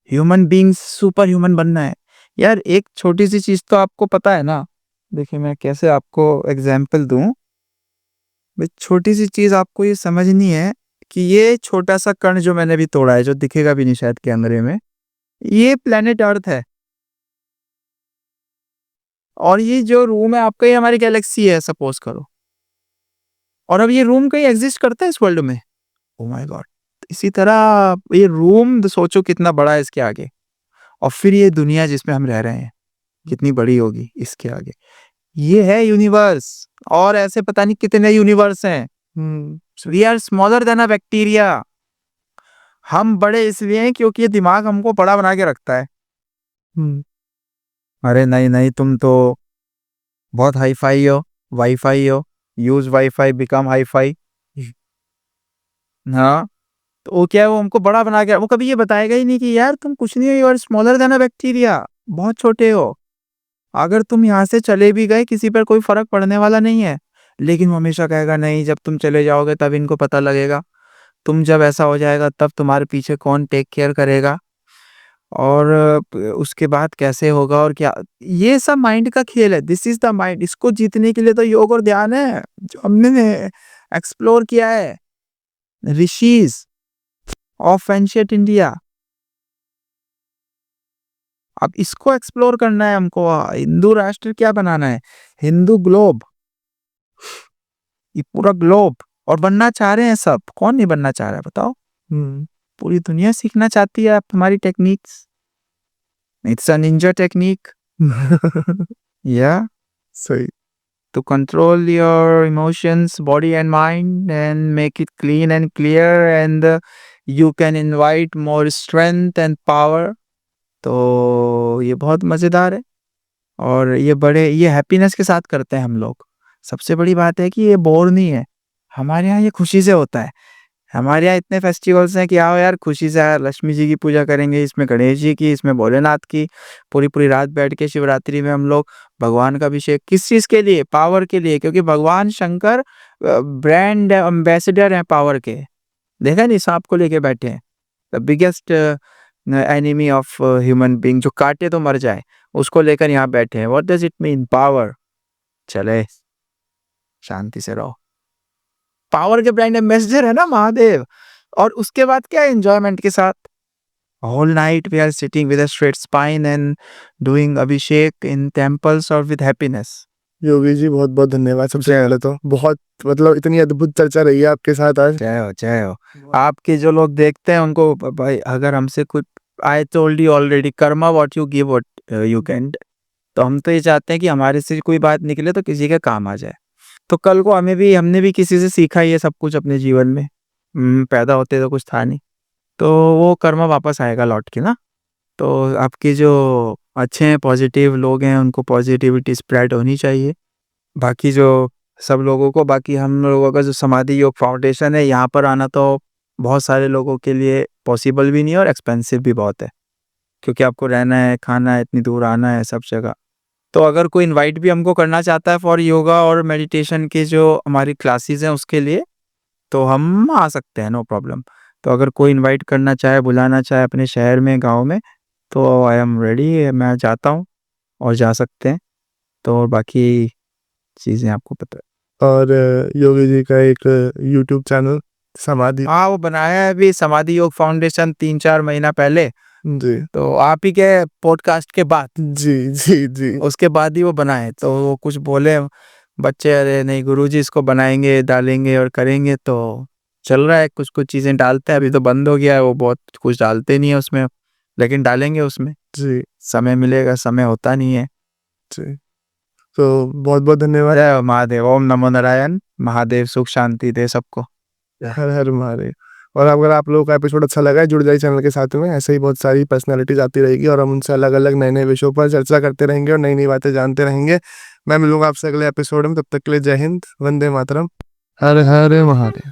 Human beings super human बनना है। यार एक छोटी सी चीज तो आपको पता है ना, देखिए मैं कैसे आपको एग्जाम्पल दूं। छोटी सी चीज आपको ये समझनी है कि ये छोटा सा कण जो मैंने भी तोड़ा है, जो दिखेगा भी नहीं शायद कैमरे में, ये प्लेनेट अर्थ है। और ये जो रूम है आपका, ये हमारी गैलेक्सी है सपोज करो। और अब ये रूम कहीं एग्जिस्ट करता है इस वर्ल्ड में? Oh my God. इसी तरह ये रूम सोचो कितना बड़ा है इसके आगे, और फिर ये दुनिया जिसमें हम रह रहे हैं कितनी बड़ी होगी इसके आगे। ये है यूनिवर्स, और ऐसे पता नहीं कितने यूनिवर्स हैं। We are smaller than a bacteria. हम बड़े इसलिए हैं क्योंकि ये दिमाग हमको बड़ा बना के रखता है। अरे नहीं नहीं, तुम तो बहुत हाई फाई हो, वाईफाई हो, use wifi become hi fi. हाँ, तो वो क्या है, वो हमको बड़ा बना के, वो कभी ये बताएगा ही नहीं कि यार तुम कुछ नहीं हो, you are smaller than a bacteria, बहुत छोटे हो। अगर तुम यहाँ से चले भी गए किसी पर कोई फर्क पड़ने वाला नहीं है, लेकिन वो हमेशा कहेगा नहीं जब तुम चले जाओगे तब इनको पता लगेगा, तुम जब ऐसा हो जाएगा तब तुम्हारे पीछे कौन टेक केयर करेगा, और उसके बाद कैसे होगा और क्या। ये सब माइंड का खेल है, दिस इज द माइंड। इसको जीतने के लिए तो योग और ध्यान है जो हमने एक्सप्लोर किया है, ऋषिज ऑफ एंशिएंट इंडिया। अब इसको एक्सप्लोर करना है हमको। हिंदू राष्ट्र क्या बनाना है? हिंदू ग्लोब, ये पूरा ग्लोब। और बनना चाह रहे हैं सब, कौन नहीं बनना चाह रहा है बताओ? पूरी दुनिया सीखना चाहती है आप हमारी techniques. It's a Ninja technique. या सही। to control your emotions, body and mind, and make it clean and clear, and you can invite more strength and power तो ये बहुत मज़ेदार है और ये हैप्पीनेस के साथ करते हैं हम लोग। सबसे बड़ी बात है कि ये बोर नहीं है, हमारे यहाँ ये खुशी से होता है। हमारे यहाँ इतने फेस्टिवल्स हैं कि आओ यार खुशी से यार लक्ष्मी जी की पूजा करेंगे, इसमें गणेश जी की, इसमें भोलेनाथ की, पूरी-पूरी रात बैठ के शिवरात्रि में हम लोग भगवान का अभिषेक किस चीज़ के लिए? पावर के लिए, क्योंकि भगवान शंकर ब्रांड एम्बेसडर हैं पावर के। देखा नहीं साँप को लेके बैठे हैं। The biggest enemy of human being, जो काटे तो मर जाए, उसको लेकर यहाँ बैठे हैं। What does it mean power? चले, शांति से रहो। पावर के ब्रांड एम्बेसडर है ना महादेव। और उसके बाद क्या एंजॉयमेंट के साथ whole night we are sitting with a straight spine and doing abhishek in temples और विद हैप्पीनेस। योगी जी बहुत बहुत धन्यवाद। सबसे जय हो। पहले तो बहुत मतलब इतनी अद्भुत चर्चा रही है आपके साथ आज। जय हो, जय हो। आपके जो लोग देखते हैं उनको भाई अगर हमसे कुछ I told you already Karma what you give what you get. तो हम तो ये चाहते हैं कि हमारे से कोई बात निकले तो किसी के काम आ जाए। तो कल को हमने भी किसी से सीखा ये सब कुछ अपने जीवन में। पैदा होते तो कुछ था नहीं। तो वो कर्मा वापस आएगा लौट के ना। तो आपके जो अच्छे हैं पॉजिटिव लोग हैं उनको पॉजिटिविटी स्प्रेड होनी चाहिए। बाकी जो सब लोगों को, बाकी हम लोगों का जो समाधि योग फाउंडेशन है यहाँ पर आना तो बहुत सारे लोगों के लिए पॉसिबल भी नहीं है और एक्सपेंसिव भी बहुत है, क्योंकि आपको रहना है, खाना है, इतनी दूर आना है सब जगह। तो अगर कोई इनवाइट भी हमको करना चाहता है फॉर योगा और मेडिटेशन के जो हमारी क्लासेस हैं उसके लिए, तो हम आ सकते हैं, नो प्रॉब्लम। तो अगर कोई इनवाइट करना चाहे, बुलाना चाहे अपने शहर में, गाँव में, तो आई एम रेडी, मैं जाता हूँ और जा सकते हैं। तो बाकी चीज़ें आपको पता है। और योगी जी का एक यूट्यूब चैनल समाधि। हाँ, वो बनाया है अभी समाधि योग फाउंडेशन 3-4 महीना पहले। जी तो आप ही के पॉडकास्ट के बाद, जी जी जी उसके बाद ही वो बना है। तो वो कुछ बोले बच्चे, अरे नहीं गुरुजी इसको बनाएंगे, डालेंगे और करेंगे। तो चल रहा है, कुछ चीज़ें डालते हैं। अभी तो बंद हो गया है, वो बहुत कुछ डालते नहीं है उसमें, लेकिन डालेंगे उसमें। जी समय मिलेगा, समय होता नहीं है। जी। तो बहुत बहुत धन्यवाद। जय हो महादेव, ओम नमो नारायण। महादेव सुख शांति दे सबको। हर हर महादेव। और अगर आप लोगों का एपिसोड अच्छा लगा है, जुड़ जाइए चैनल के साथ में। ऐसे ही बहुत सारी पर्सनालिटीज आती रहेगी और हम उनसे अलग अलग नए नए विषयों पर चर्चा करते रहेंगे और नई नई बातें जानते रहेंगे। मैं मिलूंगा आपसे अगले एपिसोड में। तब तक के लिए जय हिंद, वंदे मातरम, हर हर महादेव।